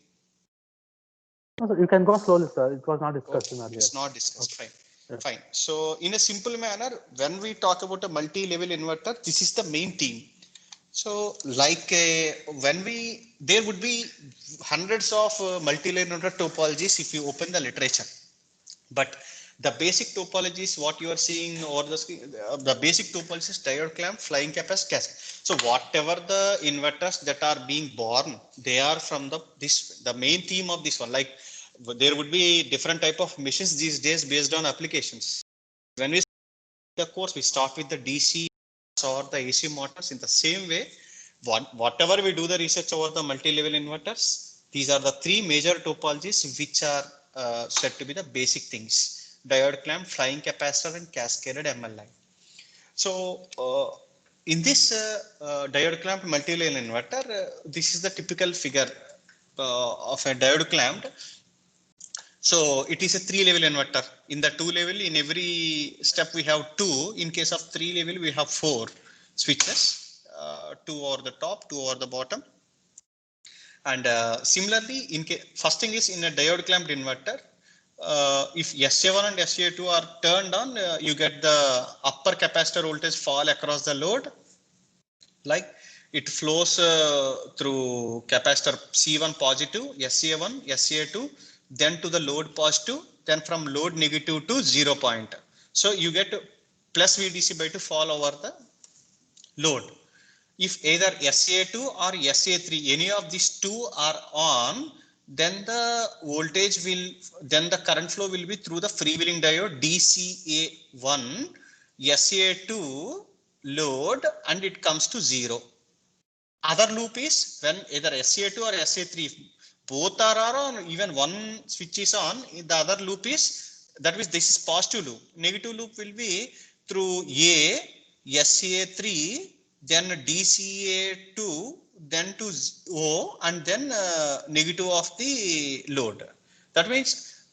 No, sir. You can go slowly, sir. It was not discussed in earlier. It's not discussed. Okay. Fine. Yeah. Fine. So in a simple manner, when we talk about a multi-level inverter, this is the main theme. So like there would be hundreds of multi-level inverter topologies if you open the literature. But the basic topology is what you are seeing over the screen. The basic topology is diode clamp, flying capacitor, cascade. So whatever the inverters that are being born, they are from the main theme of this one. Like there would be different type of machines these days based on applications. When we the course, we start with the DC or the AC motors. In the same way, whatever we do the research over the multi-level inverters, these are the three major topologies which are said to be the basic things: diode clamp, flying capacitor, and cascaded MLI. So in this diode clamp multi-level inverter, this is the typical figure of a diode clamped. So it is a 3-level inverter. In the 2-level, in every step we have 2. In case of 3-level, we have 4 switches, 2 over the top, 2 over the bottom. And similarly, first thing is in a diode clamped inverter, if SA1 and SA2 are turned on, you get the upper capacitor voltage fall across the load. Like it flows through capacitor C1 positive, SA1, SA2, then to the load positive, then from load negative to 0 point. So you get plus VDC by 2 fall over the load. If either SA2 or SA3, any of these two are on, then the voltage will, then the current flow will be through the freewheeling diode DCA1, SA2 load, and it comes to 0. Other loop is when either SA2 or SA3, both are on, even one switch is on, the other loop is, that means this is positive loop. Negative loop will be through A, SA3, then DCA2, then to O, and then negative of the load. That means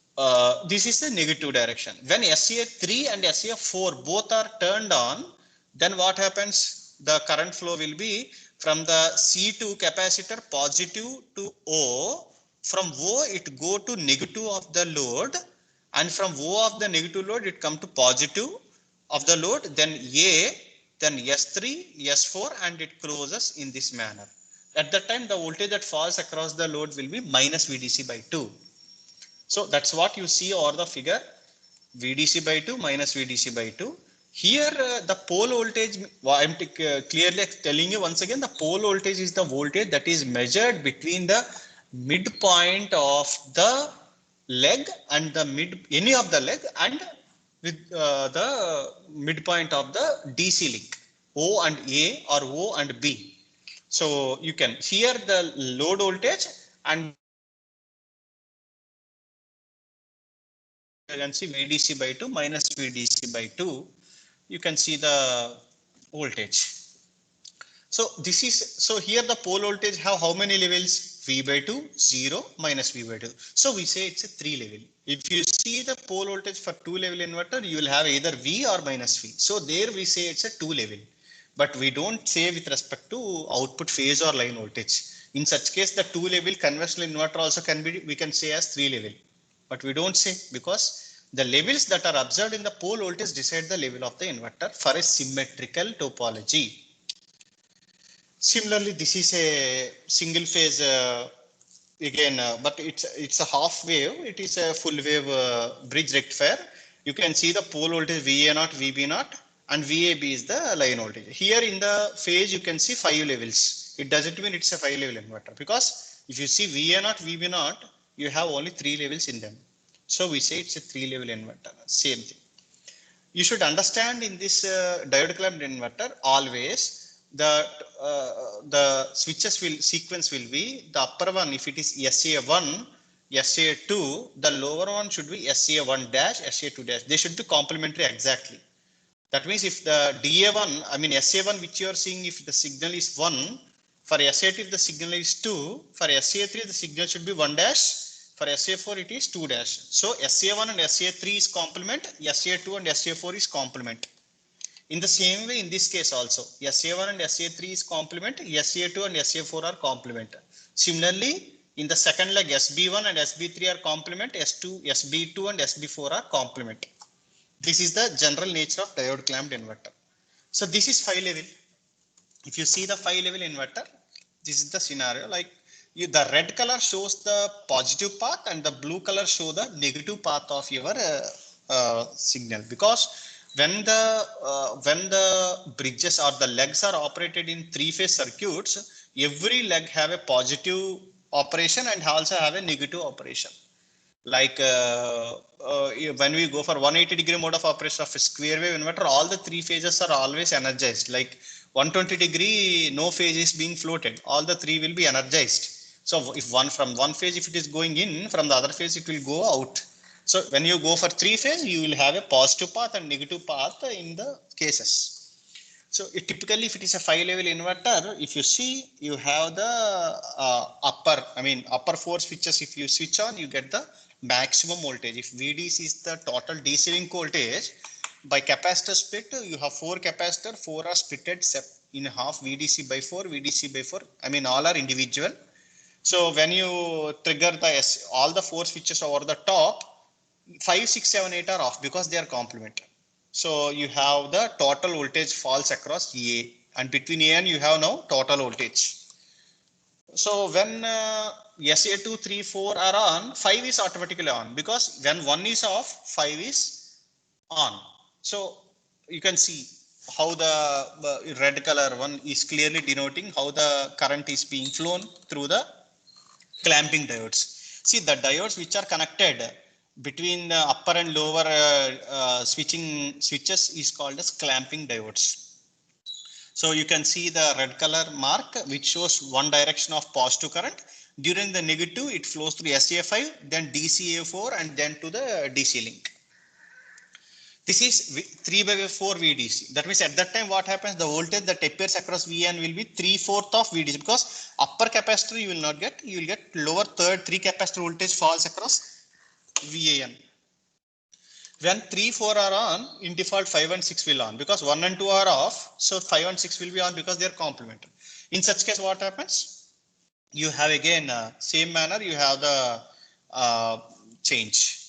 this is the negative direction. When SA3 and SA4 both are turned on, then what happens? The current flow will be from the C2 capacitor positive to O. From O it go to negative of the load, and from O of the negative load it come to positive of the load, then A, then S3, S4, and it closes in this manner. At that time the voltage that falls across the load will be minus VDC by 2. So that's what you see over the figure, VDC by 2 minus VDC by 2. Here the pole voltage, I am clearly telling you once again, the pole voltage is the voltage that is measured between the midpoint of the leg and the any of the leg and with the midpoint of the DC link, O and A or O and B. So you can here the load voltage and you can see VDC by 2 minus VDC by 2. You can see the voltage. So this is, so here the pole voltage have how many levels? V by 2, 0, minus V by 2. So we say it's a 3 level. If you see the pole voltage for 2-level inverter, you will have either V or minus V. So there we say it's a 2 level. But we don't say with respect to output phase or line voltage. In such case, the 2-level conventional inverter also can be, we can say as 3 level. But we don't say, because the levels that are observed in the pole voltage decide the level of the inverter for a symmetrical topology. Similarly, this is a single phase again, but it's a half wave. It is a full wave bridge rectifier. You can see the pole voltage VA0, VB0, and VAB is the line voltage. Here in the phase, you can see 5 levels. It doesn't mean it's a 5-level inverter, because if you see VA0, VB0, you have only 3 levels in them. So we say it's a 3-level inverter. Same thing. You should understand in this diode clamped inverter always the switches sequence will be the upper one if it is SA1, SA2, the lower one should be SA1 dash, SA2 dash. They should be complementary exactly. That means if the DA1, I mean SA1 which you are seeing, if the signal is 1, for SA2 if the signal is 2, for SA3 the signal should be 1 dash, for SA4 it is 2 dash. So SA1 and SA3 is complement, SA2 and SA4 is complement. In the same way in this case also, SA1 and SA3 is complement, SA2 and SA4 are complement. Similarly, in the second leg SB1 and SB3 are complement, SB2 and SB4 are complement. This is the general nature of diode clamped inverter. So this is 5-level. If you see the 5-level inverter, this is the scenario. Like the red color shows the positive path and the blue color show the negative path of your signal. Because when the bridges or the legs are operated in 3-phase circuits, every leg have a positive operation and also have a negative operation. Like when we go for 180-degree mode of operation of a square wave inverter, all the 3 phases are always energized. Like 120-degree, no phase is being floated. All the 3 will be energized. So if from one phase, if it is going in, from the other phase, it will go out. So when you go for 3 phase, you will have a positive path and negative path in the cases. So typically, if it is a 5-level inverter, if you see, you have the upper 4 switches. If you switch on, you get the maximum voltage. If VDC is the total DC link voltage, by capacitor split, you have 4 capacitor, 4 are splitted in half, VDC by 4, VDC by 4. I mean, all are individual. So when you trigger all the 4 switches over the top, 5, 6, 7, 8 are off because they are complementary. So you have the total voltage falls across A, and between A and you have now total voltage. So when SA2, 3, 4 are on, 5 is automatically on, because when 1 is off, 5 is on. So you can see how the red color one is clearly denoting how the current is being flown through the clamping diodes. See, the diodes which are connected between the upper and lower switches is called as clamping diodes. So you can see the red color mark which shows one direction of positive current. During the negative, it flows through SA5, then DCA4, and then to the DC link. This is 3/4 VDC. That means at that time what happens, the voltage that appears across VN will be 3/4 of VDC, because upper capacitor you will not get, you will get lower third 3 capacitor voltage falls across VAN. When 3, 4 are on, in default 5 and 6 will on, because 1 and 2 are off. So 5 and 6 will be on because they are complementary. In such case, what happens? You have again same manner, you have the change.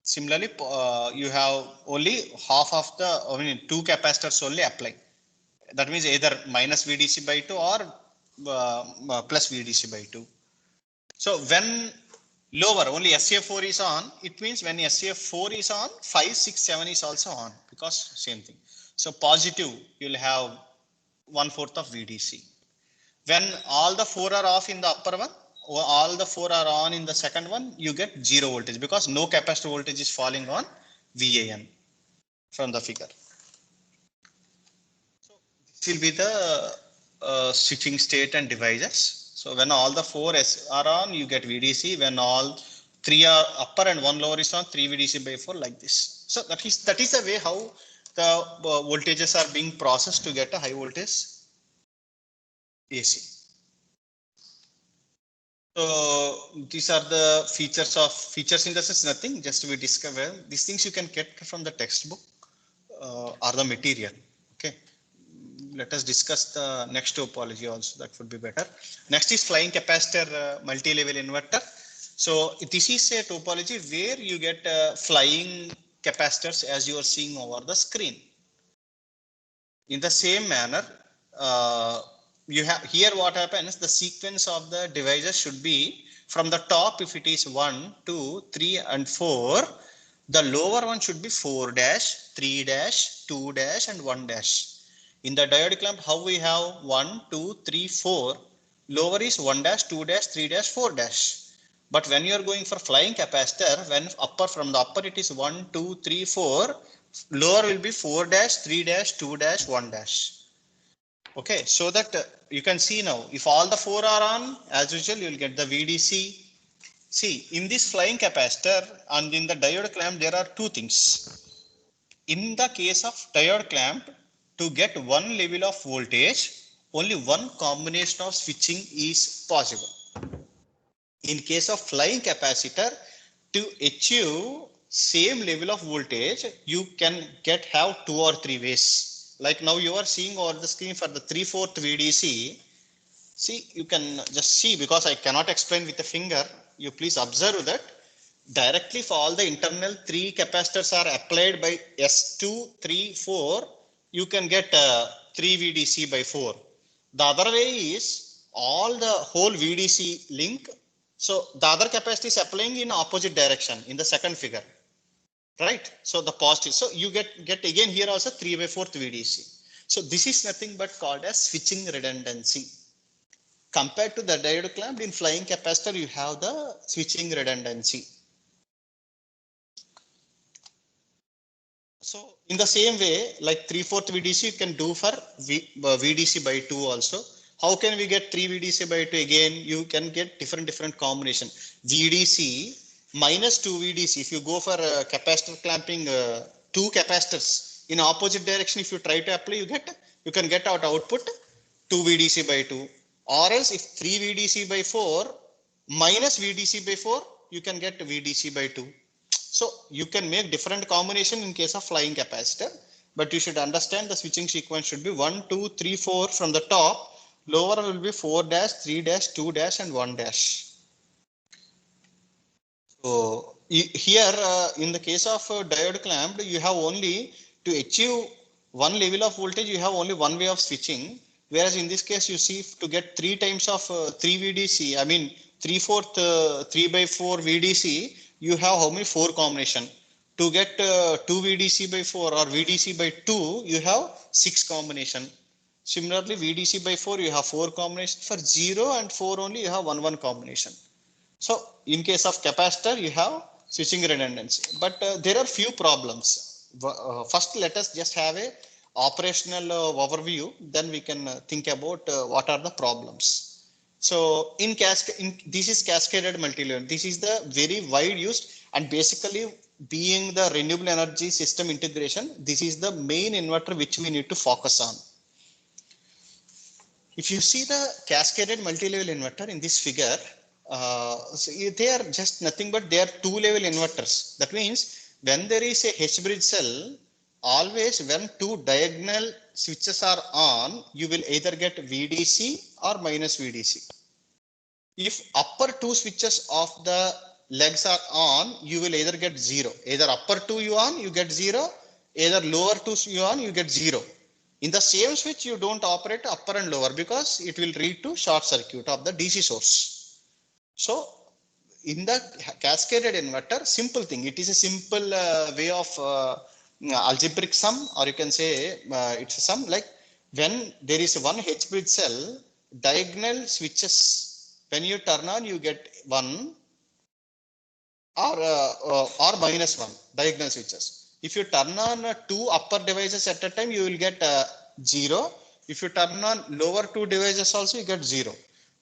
Similarly, you have only half of the 2 capacitors only apply. That means either minus VDC by 2 or plus VDC by 2. So when lower, only SA4 is on, it means when SA4 is on, 5, 6, 7 is also on, because same thing. So positive, you'll have 1/4 of VDC. When all the 4 are off in the upper one, or all the 4 are on in the second one, you get 0 voltage, because no capacitor voltage is falling on VAN from the figure. So this will be the switching state and devices. So when all the 4 are on, you get VDC. When all 3 are upper and 1 lower is on, 3 VDC by 4, like this. So that is the way how the voltages are being processed to get a high voltage AC. So these are the features in the sense, nothing, just we discover these things you can get from the textbook or the material. Okay. Let us discuss the next topology also, that would be better. Next is flying capacitor multi-level inverter. So this is a topology where you get flying capacitors as you are seeing over the screen. In the same manner, you have here what happens, the sequence of the devices should be from the top. If it is 1, 2, 3 and 4, the lower one should be 4 dash, 3 dash, 2 dash and 1 dash. In the diode clamp, how we have 1, 2, 3, 4, lower is 1 dash, 2 dash, 3 dash, 4 dash. But when you are going for flying capacitor, when upper from the upper it is 1, 2, 3, 4, lower will be 4 dash, 3 dash, 2 dash, 1 dash. Okay, so that you can see now, if all the 4 are on, as usual, you will get the VDC. See, in this flying capacitor and in the diode clamp, there are two things. In the case of diode clamp, to get one level of voltage, only one combination of switching is possible. In case of flying capacitor, to achieve same level of voltage, you can have 2 or 3 ways. Like now you are seeing over the screen for the 3/4 VDC. See, you can just see, because I cannot explain with a finger. You please observe that directly for all the internal 3 capacitors are applied by S2, 3, 4, you can get 3 VDC by 4. The other way is all the whole VDC link. So the other capacitor is applying in opposite direction in the second figure, right? So the positive. So you get again here also 3/4 VDC. So this is nothing but called as switching redundancy. Compared to the diode clamp, in flying capacitor, you have the switching redundancy. So in the same way, like 3/4 VDC, you can do for VDC by 2 also. How can we get 3 VDC by 2? Again, you can get different combination. VDC minus 2 VDC. If you go for capacitor clamping, 2 capacitors in opposite direction, if you try to apply, you can get out output 2 VDC by 2. Or else if 3 VDC by 4 minus VDC by 4, you can get VDC by 2. So you can make different combination in case of flying capacitor, but you should understand the switching sequence should be 1, 2, 3, 4 from the top. Lower will be 4 dash, 3 dash, 2 dash, and 1 dash. So here in the case of diode clamped, you have only to achieve one level of voltage, you have only one way of switching. Whereas in this case, you see to get 3 times of 3 VDC, I mean 3/4 3/4 VDC, you have how many? 4 combination. To get 2 VDC by 4 or VDC by 2, you have 6 combination. Similarly, VDC by 4, you have 4 combination. For 0 and 4 only, you have 1 combination. So in case of capacitor, you have switching redundancy. But there are few problems. First, let us just have a operational overview. Then we can think about what are the problems. So this is cascaded multi-level. This is the very wide used, and basically being the renewable energy system integration, this is the main inverter which we need to focus on. If you see the cascaded multi-level inverter in this figure, so they are just nothing but they are 2-level inverters. That means when there is a H-bridge cell, always when 2 diagonal switches are on, you will either get VDC or minus VDC. If upper 2 switches of the legs are on, you will either get 0. Either upper 2 you on, you get 0. Either lower 2 you on, you get 0. In the same switch, you don't operate upper and lower because it will lead to short circuit of the DC source. So in the cascaded inverter, simple thing. It is a simple way of algebraic sum, or you can say it's a sum. Like when there is one H-bridge cell, diagonal switches, when you turn on, you get 1 or minus 1 diagonal switches. If you turn on 2 upper devices at a time, you will get 0. If you turn on lower 2 devices also, you get 0.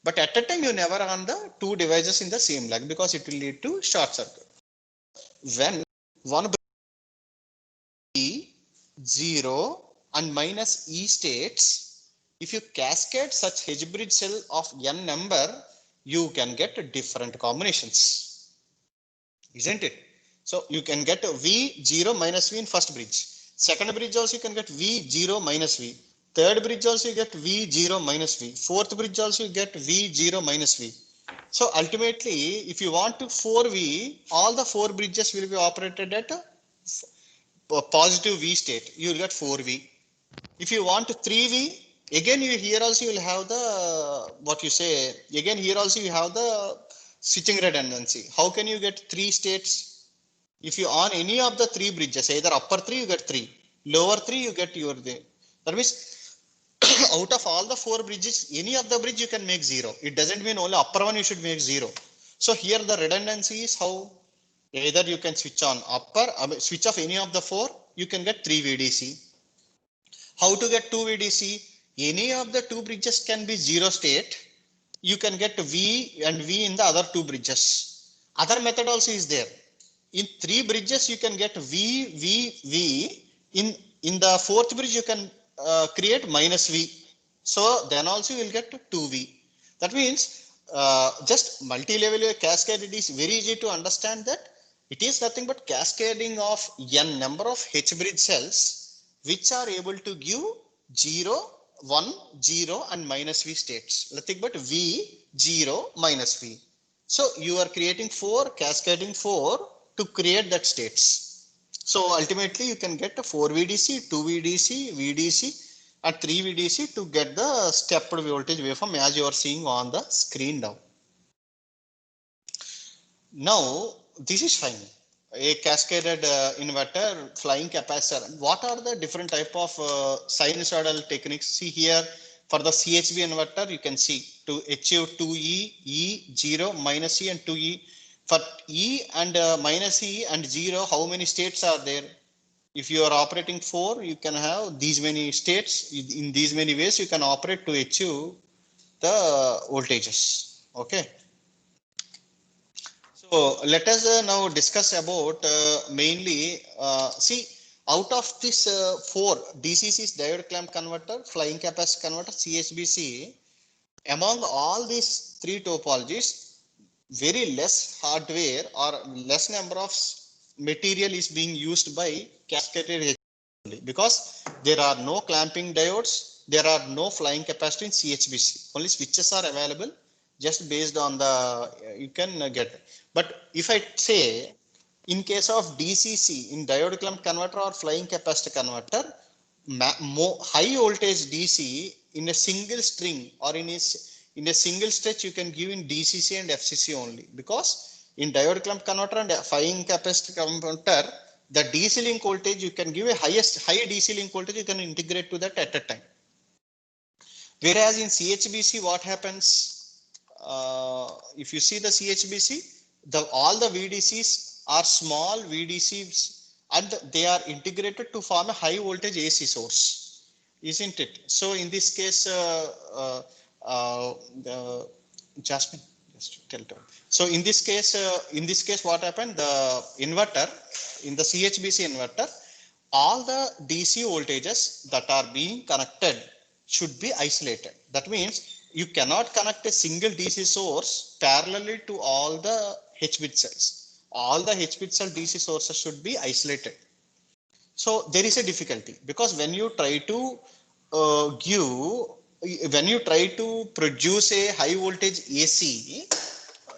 But at a time, you never on the 2 devices in the same leg because it will lead to short circuit. When one E, 0 and minus E states, if you cascade such H-bridge cell of n number, you can get different combinations, isn't it? So you can get V0 minus V in first bridge. Second bridge also you can get V0 minus V. Third bridge also you get V0 minus V. Fourth bridge also you get V0 minus V. So ultimately, if you want to 4V, all the 4 bridges will be operated at a positive V state. You will get 4V. If you want 3V, again you here also you will have the, what you say, again here also you have the switching redundancy. How can you get 3 states? If you on any of the 3 bridges, either upper 3 you get 3, lower 3 you get your thing. That means out of all the 4 bridges, any of the bridge you can make 0. It doesn't mean only upper one you should make 0. So here the redundancy is how either you can switch on upper, switch off any of the 4, you can get 3 VDC. How to get 2 VDC? Any of the 2 bridges can be 0 state. You can get V and V in the other 2 bridges. Other method also is there. In 3 bridges you can get V, V, V. In the 4th bridge you can create minus V. So then also you will get 2V. That means just multi-level cascaded is very easy to understand that it is nothing but cascading of n number of H bridge cells which are able to give 0, 1, 0 and minus V states. Nothing but V, 0, minus V. So you are creating 4, cascading 4 to create that states. So ultimately you can get a 4 VDC, 2 VDC, VDC and 3 VDC to get the stepped voltage waveform as you are seeing on the screen now. Now this is fine. A cascaded inverter, flying capacitor. What are the different type of sinusoidal techniques? See here for the CHV inverter, you can see to achieve 2E, E, 0, minus E and 2E. For E and minus E and 0, how many states are there? If you are operating 4, you can have these many states. In these many ways, you can operate to achieve the voltages. Okay. So let us now discuss about mainly see out of this 4 DCC's diode clamp converter, flying capacitor converter, CHBC, among all these 3 topologies, very less hardware or less number of material is being used by cascaded only because there are no clamping diodes, there are no flying capacitor in CHBC. Only switches are available just based on the you can get. But if I say in case of DCC, in diode clamp converter or flying capacitor converter, high voltage DC in a single string or in a single stretch you can give in DCC and FCC only, because in diode clamp converter and flying capacitor converter, the DC link voltage you can give a high DC link voltage you can integrate to that at a time. Whereas in CHBC, what happens? If you see the CHBC, all the VDCs are small VDCs and they are integrated to form a high voltage AC source, isn't it? So in this case, Jasmine, just tell them. So in this case, what happened? The inverter, in the CHBC inverter, all the DC voltages that are being connected should be isolated. That means you cannot connect a single DC source parallelly to all the H bit cells. All the H bit cell DC sources should be isolated. So there is a difficulty because when you try to produce a high voltage AC,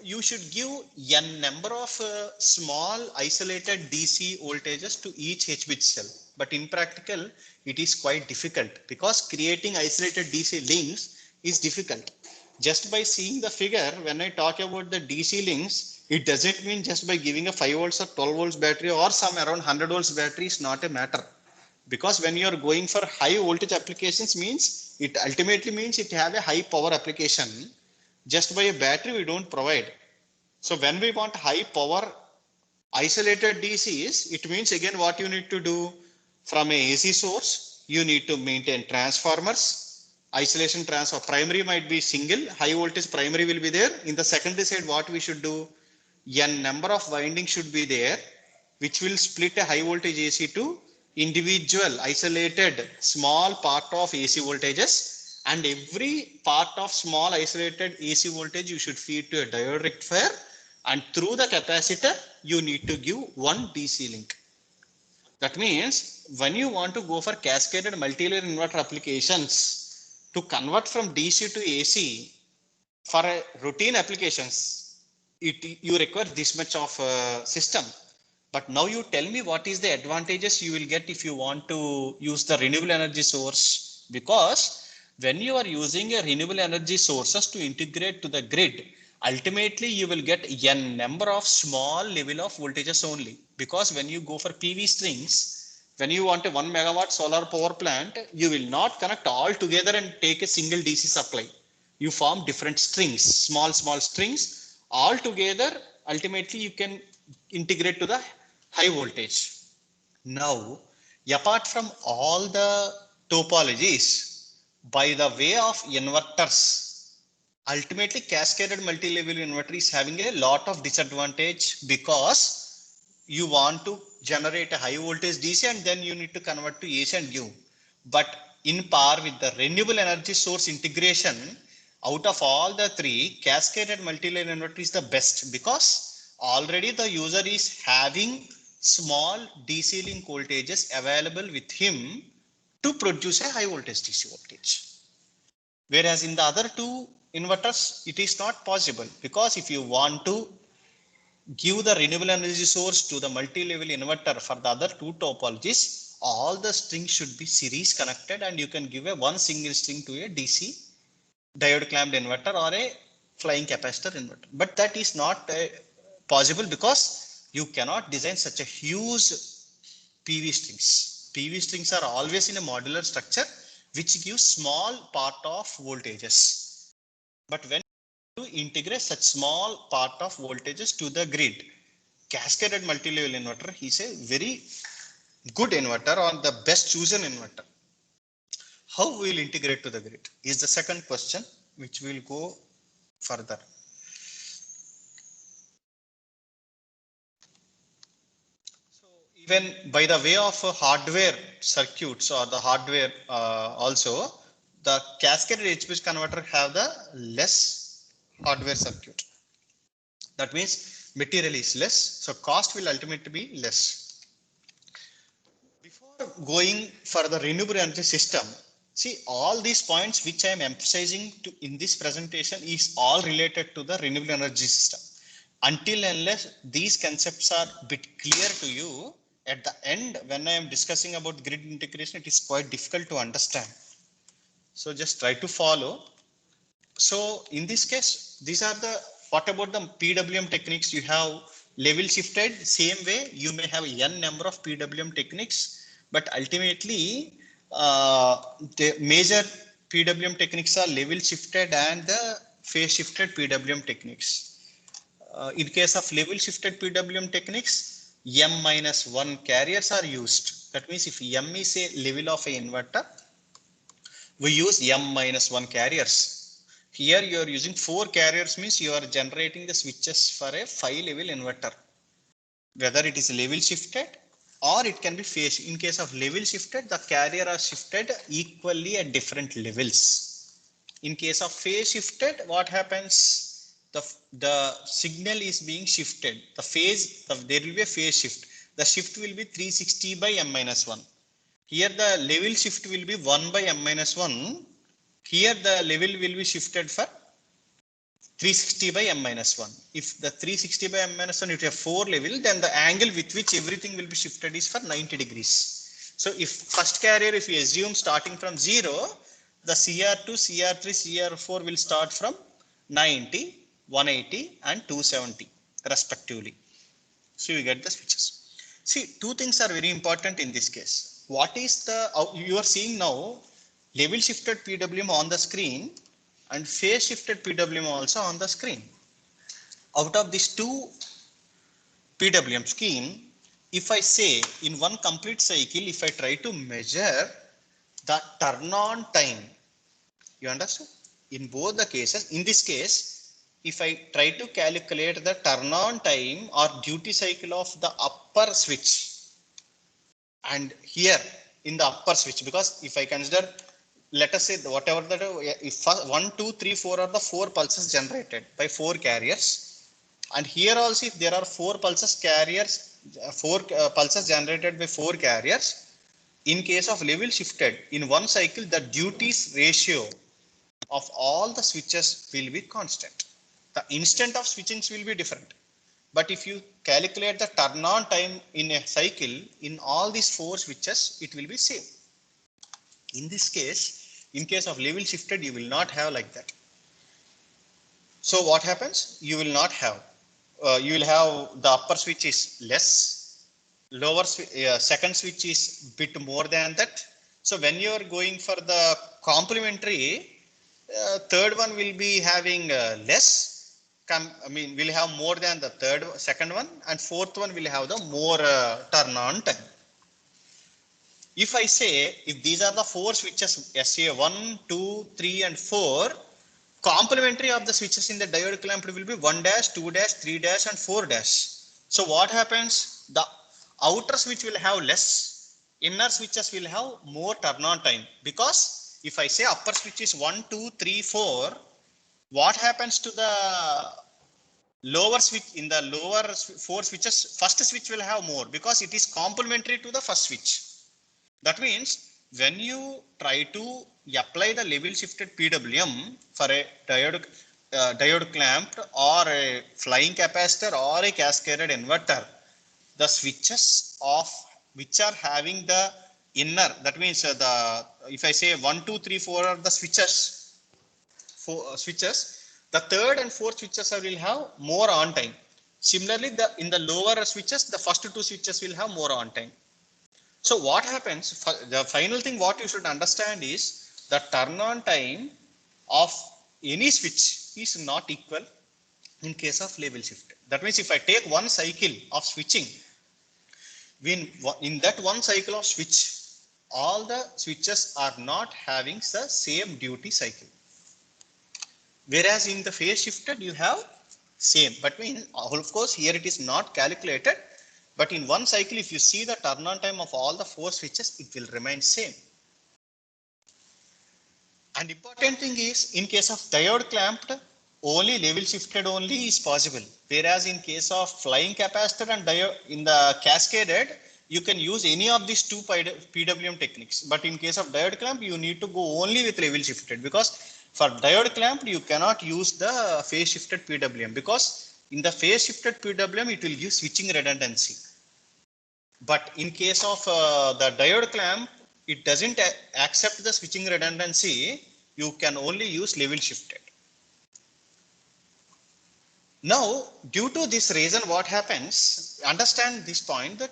you should give n number of small isolated DC voltages to each H bit cell. But in practical, it is quite difficult because creating isolated DC links is difficult. Just by seeing the figure, when I talk about the DC links, it doesn't mean just by giving a 5 volts or 12 volts battery or some around 100 volts battery is not a matter. Because when you are going for high voltage applications means, it ultimately means it have a high power application. Just by a battery we don't provide. So when we want high power isolated DCs, it means again what you need to do from a AC source, you need to maintain transformers, isolation transfer. Primary might be single, high voltage primary will be there. In the secondary side, what we should do, n number of windings should be there, which will split a high voltage AC to individual isolated small part of AC voltages, and every part of small isolated AC voltage you should feed to a diode rectifier, and through the capacitor you need to give one DC link. That means when you want to go for cascaded multi-layer inverter applications, to convert from DC to AC for a routine applications, you require this much of system. But now you tell me what is the advantages you will get if you want to use the renewable energy source, because when you are using a renewable energy sources to integrate to the grid, ultimately you will get n number of small level of voltages only. Because when you go for PV strings, when you want a 1 megawatt solar power plant, you will not connect all together and take a single DC supply. You form different strings, small strings. All together, ultimately you can integrate to the high voltage. Now, apart from all the topologies, by the way of inverters, ultimately cascaded multi-level inverter is having a lot of disadvantage, because you want to generate a high voltage DC and then you need to convert to AC and U. But in par with the renewable energy source integration, out of all the three, cascaded multi-level inverter is the best, because already the user is having small DC link voltages available with him to produce a high voltage DC voltage. Whereas in the other two inverters, it is not possible, because if you want to give the renewable energy source to the multi-level inverter for the other two topologies, all the strings should be series connected, and you can give a one single string to a DC diode clamped inverter or a flying capacitor inverter. But that is not possible, because you cannot design such a huge PV strings. PV strings are always in a modular structure which gives small part of voltages. But when you integrate such small part of voltages to the grid, cascaded multi-level inverter is a very good inverter or the best chosen inverter. How we will integrate to the grid is the second question, which will go further. So even by the way of hardware circuits or the hardware also, the cascaded HBS converter have the less hardware circuit. That means material is less, so cost will ultimately be less. Before going for the renewable energy system, see, all these points which I am emphasizing to in this presentation is all related to the renewable energy system. Until unless these concepts are bit clear to you, at the end when I am discussing about grid integration, it is quite difficult to understand. So just try to follow. So in this case, these are the, what about the PWM techniques? You have level shifted, same way you may have n number of PWM techniques, but ultimately the major PWM techniques are level shifted and the phase shifted PWM techniques. In case of level shifted PWM techniques, M-1 carriers are used. That means if M is a level of an inverter, we use M-1 carriers. Here you are using 4 carriers, means you are generating the switches for a 5-level inverter. Whether it is level shifted or it can be phase. In case of level shifted, the carrier are shifted equally at different levels. In case of phase shifted, what happens? The signal is being shifted. The phase, there will be a phase shift. The shift will be 360 by M-1. Here the level shift will be 1 by M-1. Here the level will be shifted for 360 by M-1. If the 360 by M-1, you have 4 level, then the angle with which everything will be shifted is for 90 degrees. So if first carrier, if we assume starting from 0, the CR2, CR3, CR4 will start from 90, 180 and 270 respectively. So you get the switches. See, two things are very important in this case. What is the, you are seeing now level shifted PWM on the screen and phase shifted PWM also on the screen. Out of these two PWM scheme, if I say in one complete cycle, if I try to measure the turn on time, you understand? In both the cases, in this case, if I try to calculate the turn on time or duty cycle of the upper switch, and here in the upper switch, because if I consider, let us say whatever that, if 1, 2, 3, 4 are the 4 pulses generated by 4 carriers, and here also if there are 4 pulses carriers, 4 pulses generated by 4 carriers, in case of level shifted, in one cycle the duties ratio of all the switches will be constant. The instant of switchings will be different. But if you calculate the turn on time in a cycle, in all these 4 switches, it will be same. In this case, in case of level shifted, you will not have like that. So what happens? You will not have, you will have the upper switch is less, lower second switch is bit more than that. So when you are going for the complementary, third one will be having less, will have more than the second one, and fourth one will have the more turn on time. If I say, if these are the four switches, SA1, 2, 3 and 4, complementary of the switches in the diode clamp will be 1 dash, 2 dash, 3 dash and 4 dash. So what happens? The outer switch will have less, inner switches will have more turn on time, because if I say upper switch is 1, 2, 3, 4, what happens to the lower switch? In the lower four switches, first switch will have more because it is complementary to the first switch. That means when you try to apply the level shifted PWM for a diode clamp or a flying capacitor or a cascaded inverter, the switches of which are having the inner, that means if I say 1, 2, 3, 4 are the switches, the third and fourth switches will have more on time. Similarly, in the lower switches, the first two switches will have more on time. So what happens? The final thing what you should understand is the turn on time of any switch is not equal in case of level shift. That means if I take one cycle of switching, in that one cycle of switch, all the switches are not having the same duty cycle. Whereas in the phase shifted you have same, but of course here it is not calculated. But in one cycle, if you see the turn on time of all the four switches, it will remain same. And important thing is, in case of diode clamped, only level shifted only is possible. Whereas in case of flying capacitor and diode in the cascaded, you can use any of these two PWM techniques. But in case of diode clamp, you need to go only with level shifted, because for diode clamp, you cannot use the phase shifted PWM, because in the phase shifted PWM, it will give switching redundancy. But in case of the diode clamp, it doesn't accept the switching redundancy. You can only use level shifted. Now, due to this reason, what happens? Understand this point, that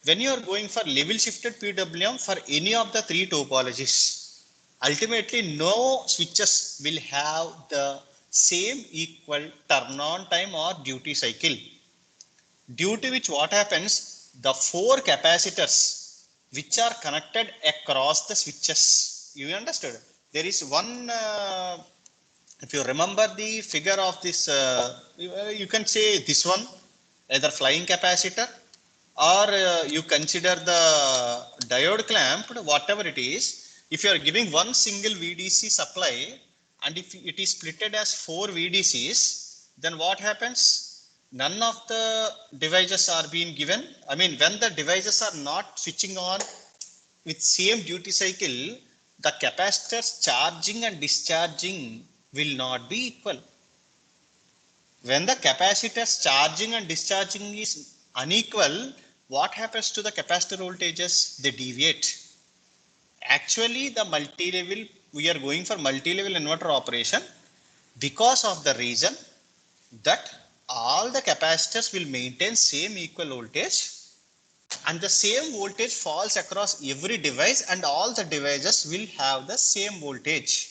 when you are going for level shifted PWM for any of the three topologies, ultimately no switches will have the same equal turn on time or duty cycle. Due to which what happens, the four capacitors which are connected across the switches, you understood? There is one, if you remember the figure of this, you can say this one, either flying capacitor, or you consider the diode clamp, whatever it is. If you are giving one single VDC supply, and if it is splitted as four VDCs, then what happens? None of the devices are being given. I mean, when the devices are not switching on with same duty cycle, the capacitors charging and discharging will not be equal. When the capacitors charging and discharging is unequal, what happens to the capacitor voltages? They deviate. Actually, the multi-level, we are going for multi-level inverter operation because of the reason that all the capacitors will maintain same equal voltage, and the same voltage falls across every device, and all the devices will have the same voltage.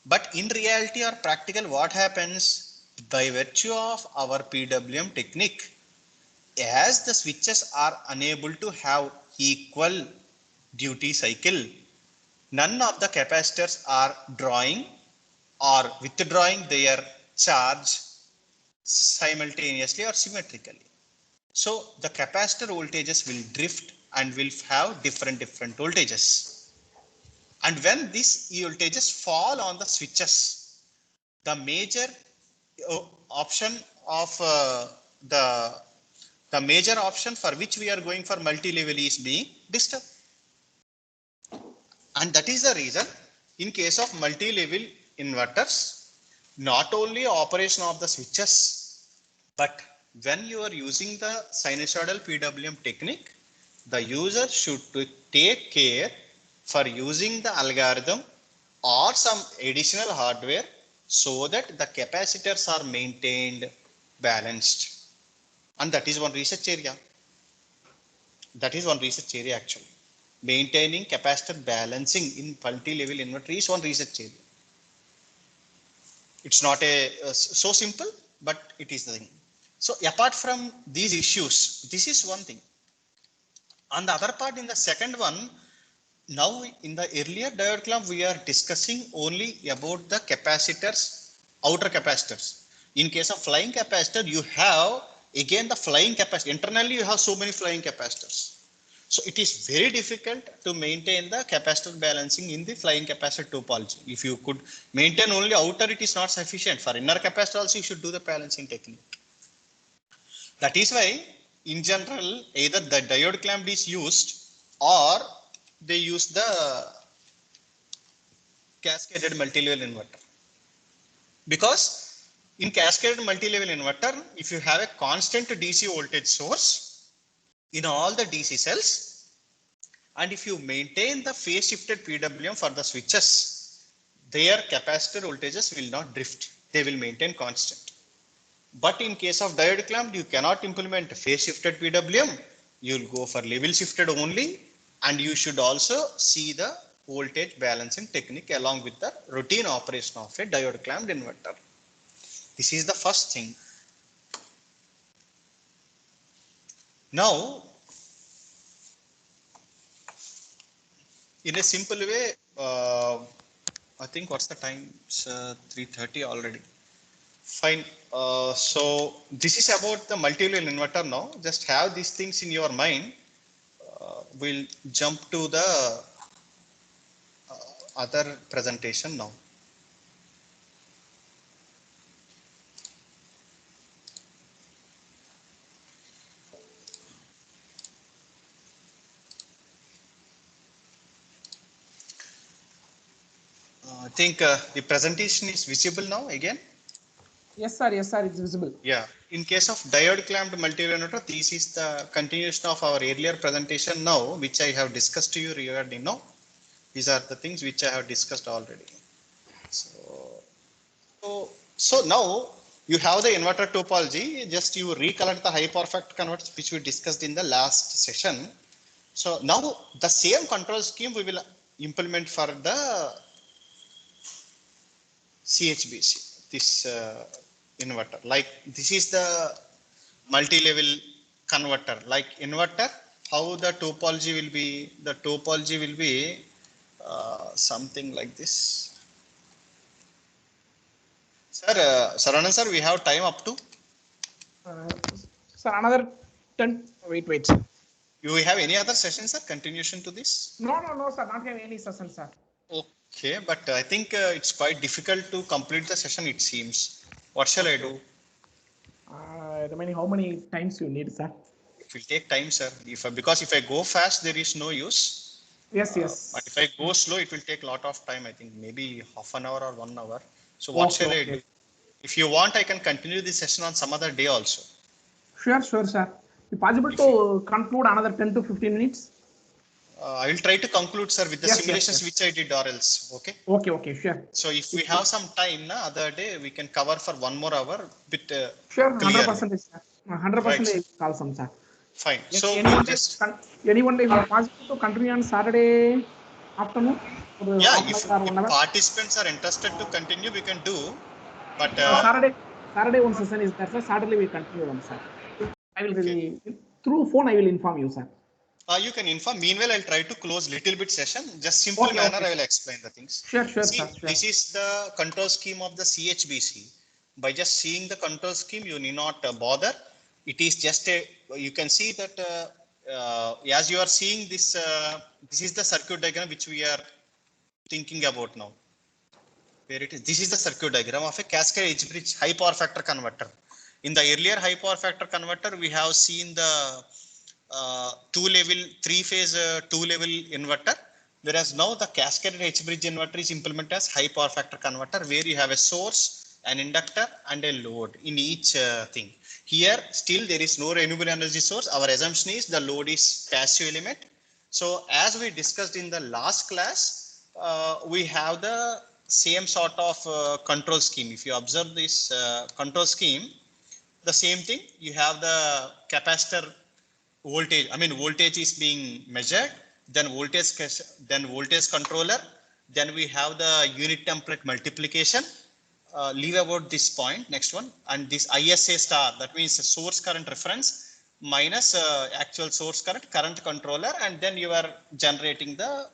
But in reality or practical, what happens? By virtue of our PWM technique, as the switches are unable to have equal duty cycle, none of the capacitors are drawing or withdrawing their charge simultaneously or symmetrically. So the capacitor voltages will drift and will have different voltages. And when these voltages fall on the switches, the major option of the major option for which we are going for multi-level is being disturbed. And that is the reason in case of multi-level inverters, not only operation of the switches, but when you are using the sinusoidal PWM technique, the user should take care for using the algorithm or some additional hardware so that the capacitors are maintained balanced. And that is one research area. That is one research area actually. Maintaining capacitor balancing in multi-level inverter is one research area. It's not so simple, but it is the thing. So apart from these issues, this is one thing. On the other part, in the second one, now in the earlier diode clamp, we are discussing only about the capacitors, outer capacitors. In case of flying capacitor, you have again the flying capacitor. Internally, you have so many flying capacitors. So it is very difficult to maintain the capacitor balancing in the flying capacitor topology. If you could maintain only outer, it is not sufficient. For inner capacitor also, you should do the balancing technique. That is why, in general, either the diode clamp is used or they use the cascaded multilevel inverter. Because in cascaded multilevel inverter, if you have a constant DC voltage source in all the DC cells, and if you maintain the phase shifted PWM for the switches, their capacitor voltages will not drift. They will maintain constant. But in case of diode clamp, you cannot implement phase shifted PWM. You will go for level shifted only, and you should also see the voltage balancing technique along with the routine operation of a diode clamped inverter. This is the first thing. Now, in a simple way, I think what's the time? It's 3:30 already. Fine. So this is about the multi-level inverter now. Just have these things in your mind. We'll jump to the other presentation now. I think the presentation is visible now again. Yes, sir. Yes, sir. It's visible. Yeah. In case of diode clamped multi-level inverter, this is the continuation of our earlier presentation now, which I have discussed to you regarding now. These are the things which I have discussed already. So now you have the inverter topology. Just you recollect the high power factor converters which we discussed in the last session. So now the same control scheme we will implement for the CHBC, this inverter. Like this is the multi-level converter. Like inverter, how the topology will be? The topology will be something like this. Sir, Saranand sir, we have time up to? Sir, another 10. Wait. You have any other session, sir? Continuation to this? No, sir. Not have any session, sir. Okay, but I think it's quite difficult to complete the session, it seems. What shall I do? Remaining, how many times you need, sir? It will take time, sir. Because if I go fast, there is no use. Yes. But if I go slow, it will take a lot of time. I think maybe half an hour or 1 hour. So what shall I do? If you want, I can continue this session on some other day also. Sure, sir. Is it possible to conclude another 10 to 15 minutes? I will try to conclude, sir, with the simulations which I did or else. Okay. Okay, sure. So if we have some time, other day we can cover for 1 more hour. Bit sure, clearly. 100%. Sir. 100% right, call some, sir. Fine. So anyone just anyone day possible to continue on Saturday afternoon? Yeah, if participants are interested to continue, we can do. But Saturday one session is there, sir. Saturday we continue one, sir. I will really through phone. I will inform you, sir. You can inform. Meanwhile, I'll try to close little bit session. Just simple manner, I will explain the things. Sure, See, sir. This is the control scheme of the CHBC. By just seeing the control scheme, you need not bother. It is just a. You can see that as you are seeing this. This is the circuit diagram which we are thinking about now. Where it is. This is the circuit diagram of a cascade edge bridge high power factor converter. In the earlier high power factor converter, we have seen the three-phase two-level inverter, whereas now the cascaded H-bridge inverter is implemented as high power factor converter, where you have a source, an inductor, and a load in each thing. Here, still there is no renewable energy source. Our assumption is the load is passive element. So, as we discussed in the last class, we have the same sort of control scheme. If you observe this control scheme, the same thing. You have the capacitor voltage, voltage is being measured, then voltage controller, then we have the unit template multiplication, leave about this point, next one, and this ISA star, that means source current reference minus actual source current controller, and then you are generating the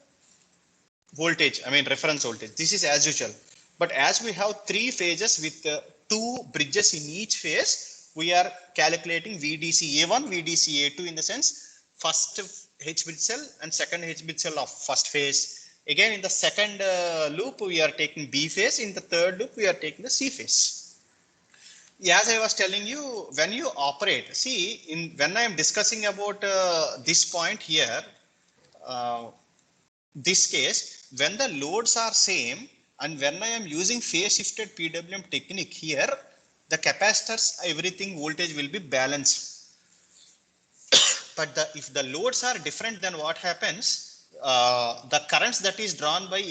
voltage, I mean reference voltage. This is as usual. But as we have three phases with two bridges in each phase, we are calculating VDC A1, VDC A2 in the sense first H bridge cell and second H bridge cell of first phase. Again, in the second loop, we are taking B phase. In the third loop, we are taking the C phase. As I was telling you, when you operate, see, when I am discussing about this point here, this case, when the loads are same and when I am using phase shifted PWM technique here, the capacitors, everything voltage will be balanced. But if the loads are different, then what happens? The currents that is drawn by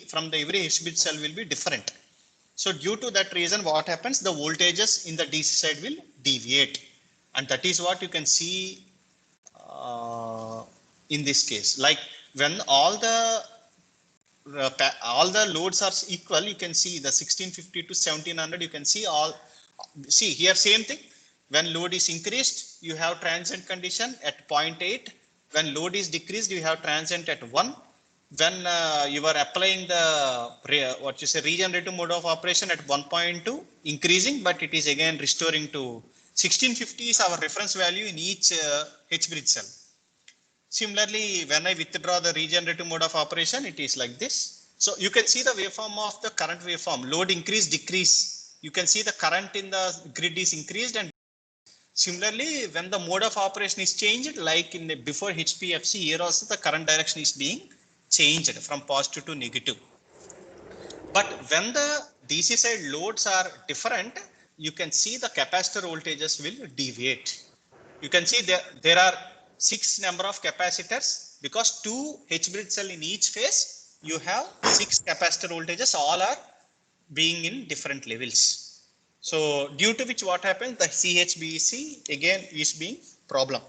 from every H bridge cell will be different. So due to that reason, what happens? The voltages in the DC side will deviate, and that is what you can see in this case. Like when all the loads are equal, you can see the 1650 to 1700. You can see all. See here, same thing. When load is increased, you have transient condition at 0.8. When load is decreased, you have transient at 1. When you are applying the regenerative mode of operation at 1.2, increasing, but it is again restoring to 1650 is our reference value in each H bridge cell. Similarly, when I withdraw the regenerative mode of operation, it is like this. So you can see the waveform of the current waveform, load increase, decrease. You can see the current in the grid is increased, and similarly, when the mode of operation is changed, like in the before HPFC, here also the current direction is being changed from positive to negative. But when the DC side loads are different, you can see the capacitor voltages will deviate. You can see there are 6 number of capacitors, because 2 H bridge cell in each phase, you have 6 capacitor voltages, all are being in different levels. So due to which what happens, the CHBC again is being problem.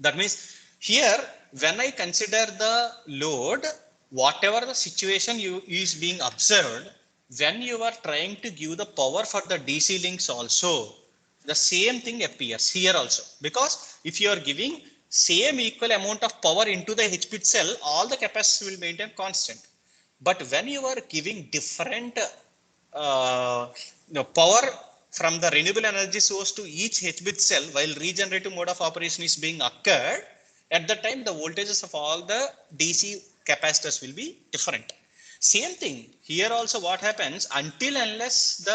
That means here, when I consider the load, whatever the situation is being observed, when you are trying to give the power for the DC links also, the same thing appears here also. Because if you are giving same equal amount of power into the H bridge cell, all the capacitors will maintain constant. But when you are giving different power from the renewable energy source to each H bridge cell while regenerative mode of operation is being occurred, at the time the voltages of all the DC capacitors will be different. Same thing here also, what happens, until unless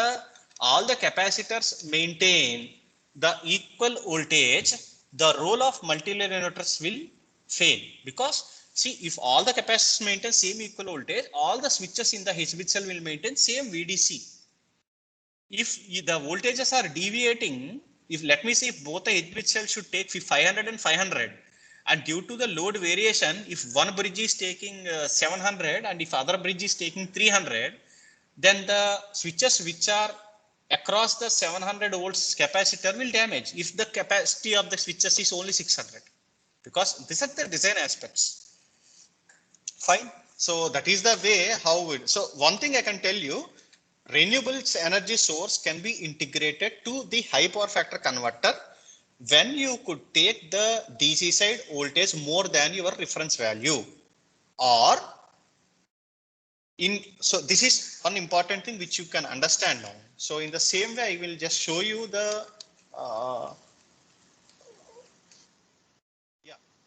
all the capacitors maintain the equal voltage, the role of multilayer inverters will fail. Because see, if all the capacitors maintain same equal voltage, all the switches in the H bridge cell will maintain same VDC. If the voltages are deviating, let me say if both the H bridge cells should take 500 and 500, and due to the load variation, if one bridge is taking 700 and if other bridge is taking 300, then the switches which are across the 700 volts capacitor will damage if the capacity of the switches is only 600, because these are the design aspects. Fine. So that is the way how it. So one thing I can tell you, renewable energy source can be integrated to the high power factor converter when you could take the DC side voltage more than your reference value, or so this is one important thing which you can understand now. So in the same way, I will just show you the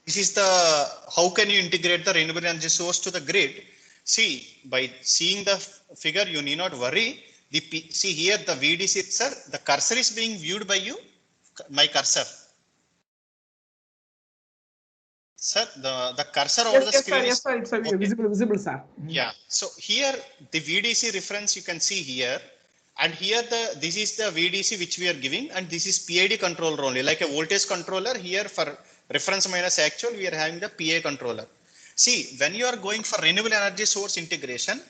this is the how can you integrate the renewable energy source to the grid. See, by seeing the figure, you need not worry. See here, the VDC, sir, the cursor is being viewed by you. My cursor, sir, the cursor over the screen. Yes, sir, it's okay. visible, sir. Yeah. So here the VDC reference you can see here, and here this is the VDC which we are giving, and this is PID controller only, like a voltage controller. Here for reference minus actual, we are having the PI controller. See, when you are going for renewable energy source integration,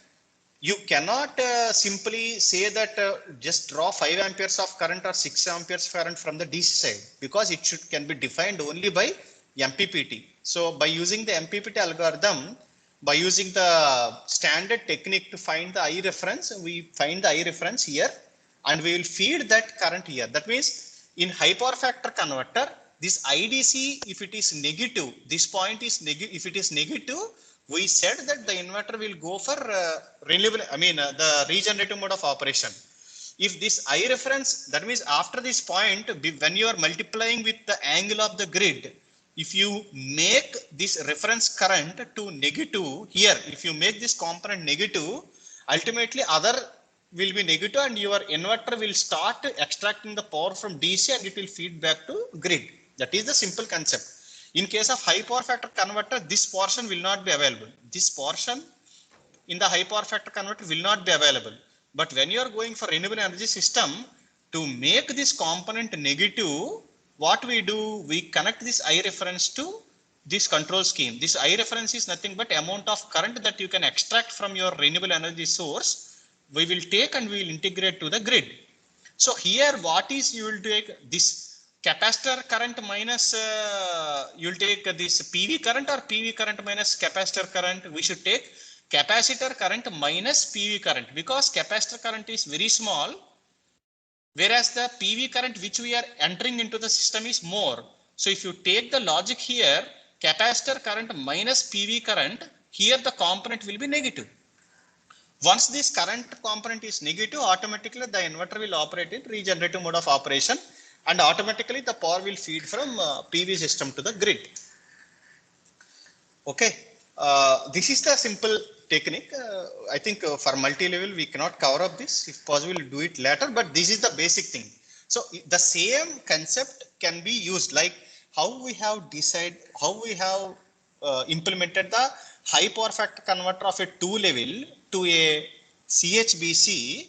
you cannot simply say that just draw 5 amperes of current or 6 amperes current from the DC side, because it can be defined only by MPPT. So by using the MPPT algorithm, by using the standard technique to find the I reference, we find the I reference here and we will feed that current here. That means in high power factor converter, this IDC, if it is negative, this point is negative. If it is negative, we said that the inverter will go for renewable, the regenerative mode of operation. If this I reference, that means after this point, when you are multiplying with the angle of the grid, if you make this reference current to negative here, if you make this component negative, ultimately other will be negative and your inverter will start extracting the power from DC and it will feed back to grid. That is the simple concept. In case of high power factor converter, this portion will not be available. This portion in the high power factor converter will not be available. But when you are going for renewable energy system, to make this component negative, what we do, we connect this I reference to this control scheme. This I reference is nothing but amount of current that you can extract from your renewable energy source. We will take and we will integrate to the grid. So here what is, you will take this capacitor current minus, you will take this PV current or PV current minus capacitor current. We should take capacitor current minus PV current, because capacitor current is very small, whereas the PV current which we are entering into the system is more. So if you take the logic here, capacitor current minus PV current, here the component will be negative. Once this current component is negative, automatically the inverter will operate in regenerative mode of operation and automatically the power will feed from PV system to the grid. Okay, this is the simple technique. I think for multi-level we cannot cover up this. If possible, we'll do it later, but this is the basic thing. So the same concept can be used, like how we have implemented the high power factor converter of a 2-level to a CHBC.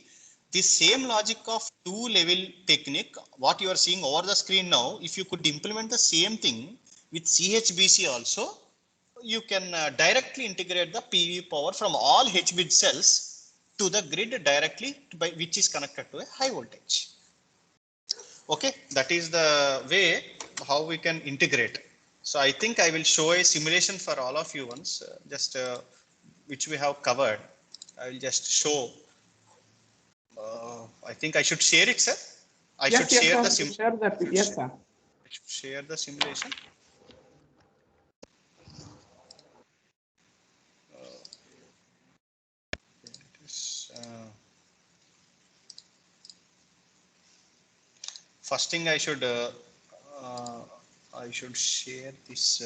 The same logic of 2-level technique, what you are seeing over the screen now, if you could implement the same thing with CHBC also, you can directly integrate the PV power from all HBID cells to the grid directly, which is connected to a high voltage. Okay, that is the way how we can integrate. So I think I will show a simulation for all of you once, which we have covered. I will just show. I think I should share it, sir. I should share the simulation. Yes, sir. I should share the simulation. First thing I should share this.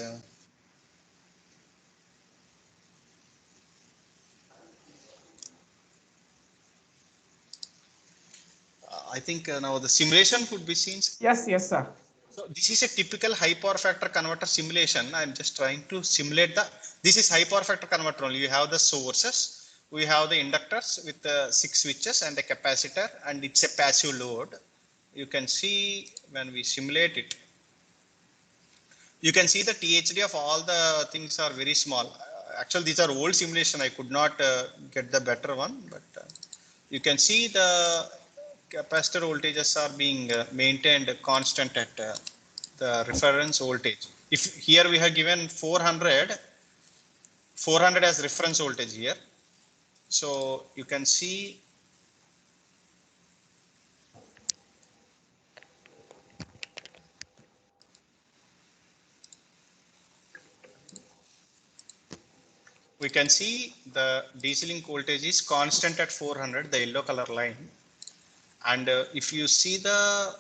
I think now the simulation could be seen. Yes, sir. So this is a typical high power factor converter simulation. I'm just trying to simulate this is high power factor converter only. You have the sources, we have the inductors with the 6 switches and a capacitor, and it's a passive load. You can see when we simulate it, you can see the THD of all the things are very small. Actually, these are old simulation. I could not get the better one, but you can see the capacitor voltages are being maintained constant at the reference voltage. If here we have given 400 as reference voltage here. So you can see we can see the DC link voltage is constant at 400, the yellow color line. And if you see the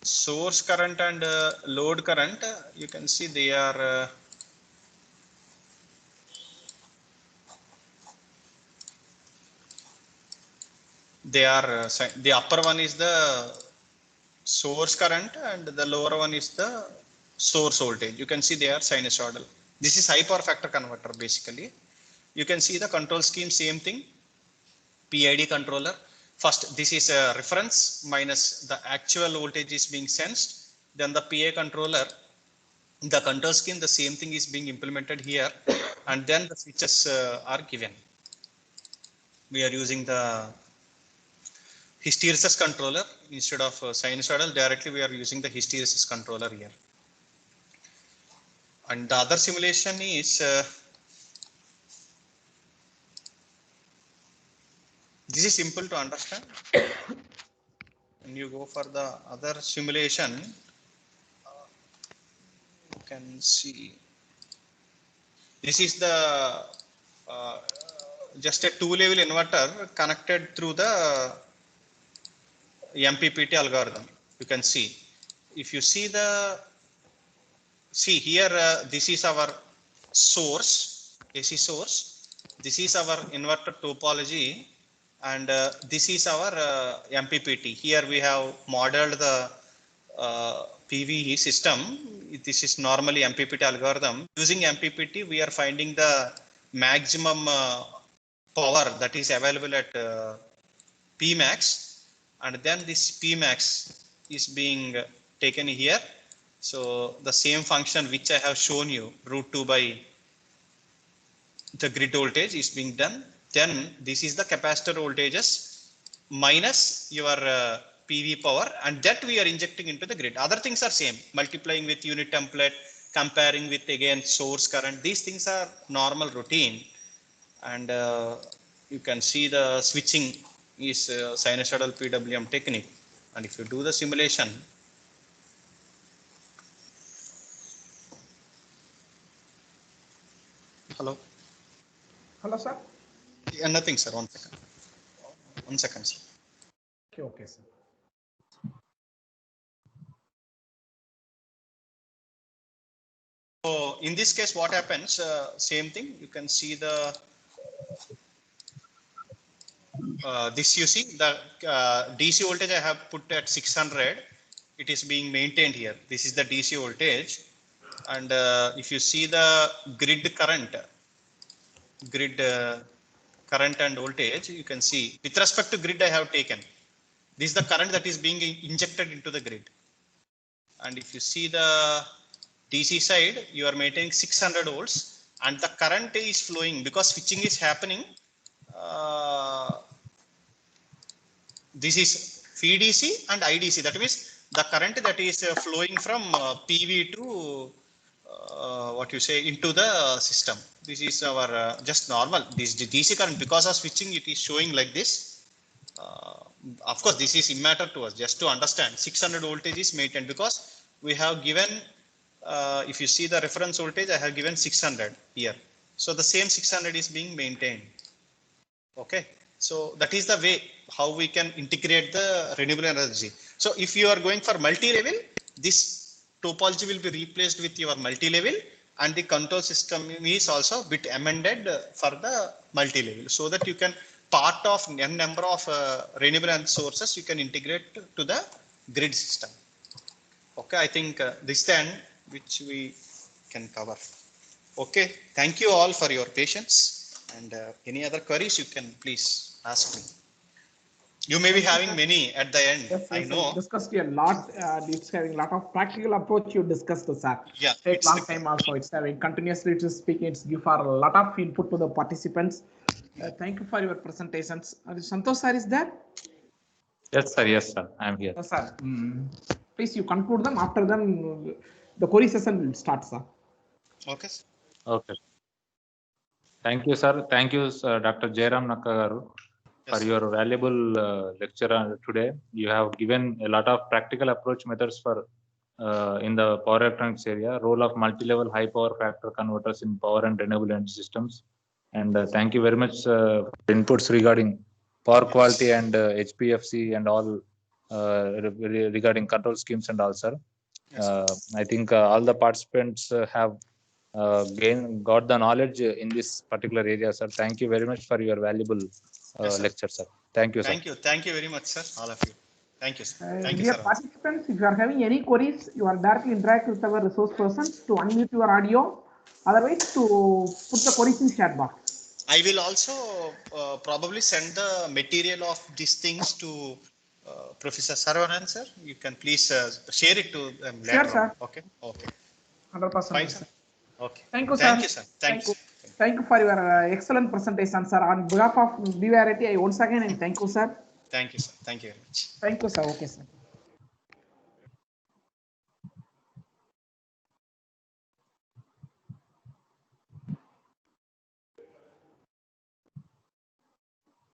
source current and load current, you can see they are the upper one is the source current and the lower one is the source voltage. You can see they are sinusoidal. This is high power factor converter basically. You can see the control scheme, same thing, PID controller. First, this is a reference minus the actual voltage is being sensed. Then the PA controller, the control scheme, the same thing is being implemented here. And then the switches are given. We are using the hysteresis controller instead of sinusoidal. Directly we are using the hysteresis controller here. And the other simulation is This is simple to understand. When you go for the other simulation, you can see this is the just a two-level inverter connected through the MPPT algorithm. You can see, if you see here, this is our source, AC source. This is our inverter topology, and this is our MPPT. Here we have modeled the PV system. This is normally MPPT algorithm. Using MPPT, we are finding the maximum power that is available at Pmax, and then this Pmax is being taken here. So the same function which I have shown you, √2 by the grid voltage, is being done. Then this is the capacitor voltages minus your PV power, and that we are injecting into the grid. Other things are same, multiplying with unit template, comparing with again source current. These things are normal routine, and you can see the switching is sinusoidal PWM technique. And if you do the simulation, hello. Hello, sir. Yeah, nothing, sir. 1 second. 1 second, sir. Okay, sir. So in this case, what happens? Same thing. You can see the this. You see the DC voltage I have put at 600. It is being maintained here. This is the DC voltage, and if you see the grid current and voltage, you can see with respect to grid I have taken. This is the current that is being injected into the grid. And if you see the DC side, you are maintaining 600 volts, and the current is flowing because switching is happening. This is feed DC and IDC. That means the current that is flowing from PV to what you say into the system. This is our just normal. This DC current, because of switching, it is showing like this. Of course, this is immatter to us. Just to understand, 600 voltage is maintained because we have given. If you see the reference voltage, I have given 600 here. So the same 600 is being maintained. Okay. So that is the way how we can integrate the renewable energy. So if you are going for multi-level, this topology will be replaced with your multi-level, and the control system is also bit amended for the multi-level, so that you can part of n number of renewable energy sources you can integrate to the grid system. Okay, I think this then which we can cover. Okay, thank you all for your patience, and any other queries you can please ask me. You may be having many at the end. Yes, I know. Discussed a lot. It's having a lot of practical approach you discussed, sir. Yeah, Take long time also. It's having continuously to speak. It's give for a lot of input to the participants. Thank you for your presentations. Santosh sir is there? Yes, sir. Yes, sir. I am here. Yes, sir. Please, you conclude them. After them, the query session will start, sir. Okay. Okay. Thank you, sir. Thank you, Dr. Jairam Nakagaru, for your valuable lecture today. You have given a lot of practical approach methods for in the power electronics area, role of multi-level high power factor converters in power and renewable energy systems. And thank you very much for inputs regarding power quality and HPFC and all regarding control schemes and all, sir. I think all the participants have got the knowledge in this particular area, sir. Thank you very much for your valuable lecture, sir. Thank you, sir. Thank you very much, sir. All of you. Thank you, sir. Thank you, Dear sir. participants, if you are having any queries, you are directly interact with our resource persons to unmute your audio. Otherwise, to put the queries in chat box. I will also probably send the material of these things to Professor Saravanan, sir. You can please share it to them later. Sure, sir. Okay. Okay. 100%. Fine, sir. Okay. Thank you, sir. Thank you, sir. Thank you. Thank you for your excellent presentation, sir. On behalf of BVRT, I once again and thank you, sir. Thank you, sir. Thank you very much. Thank you, sir. Okay, sir.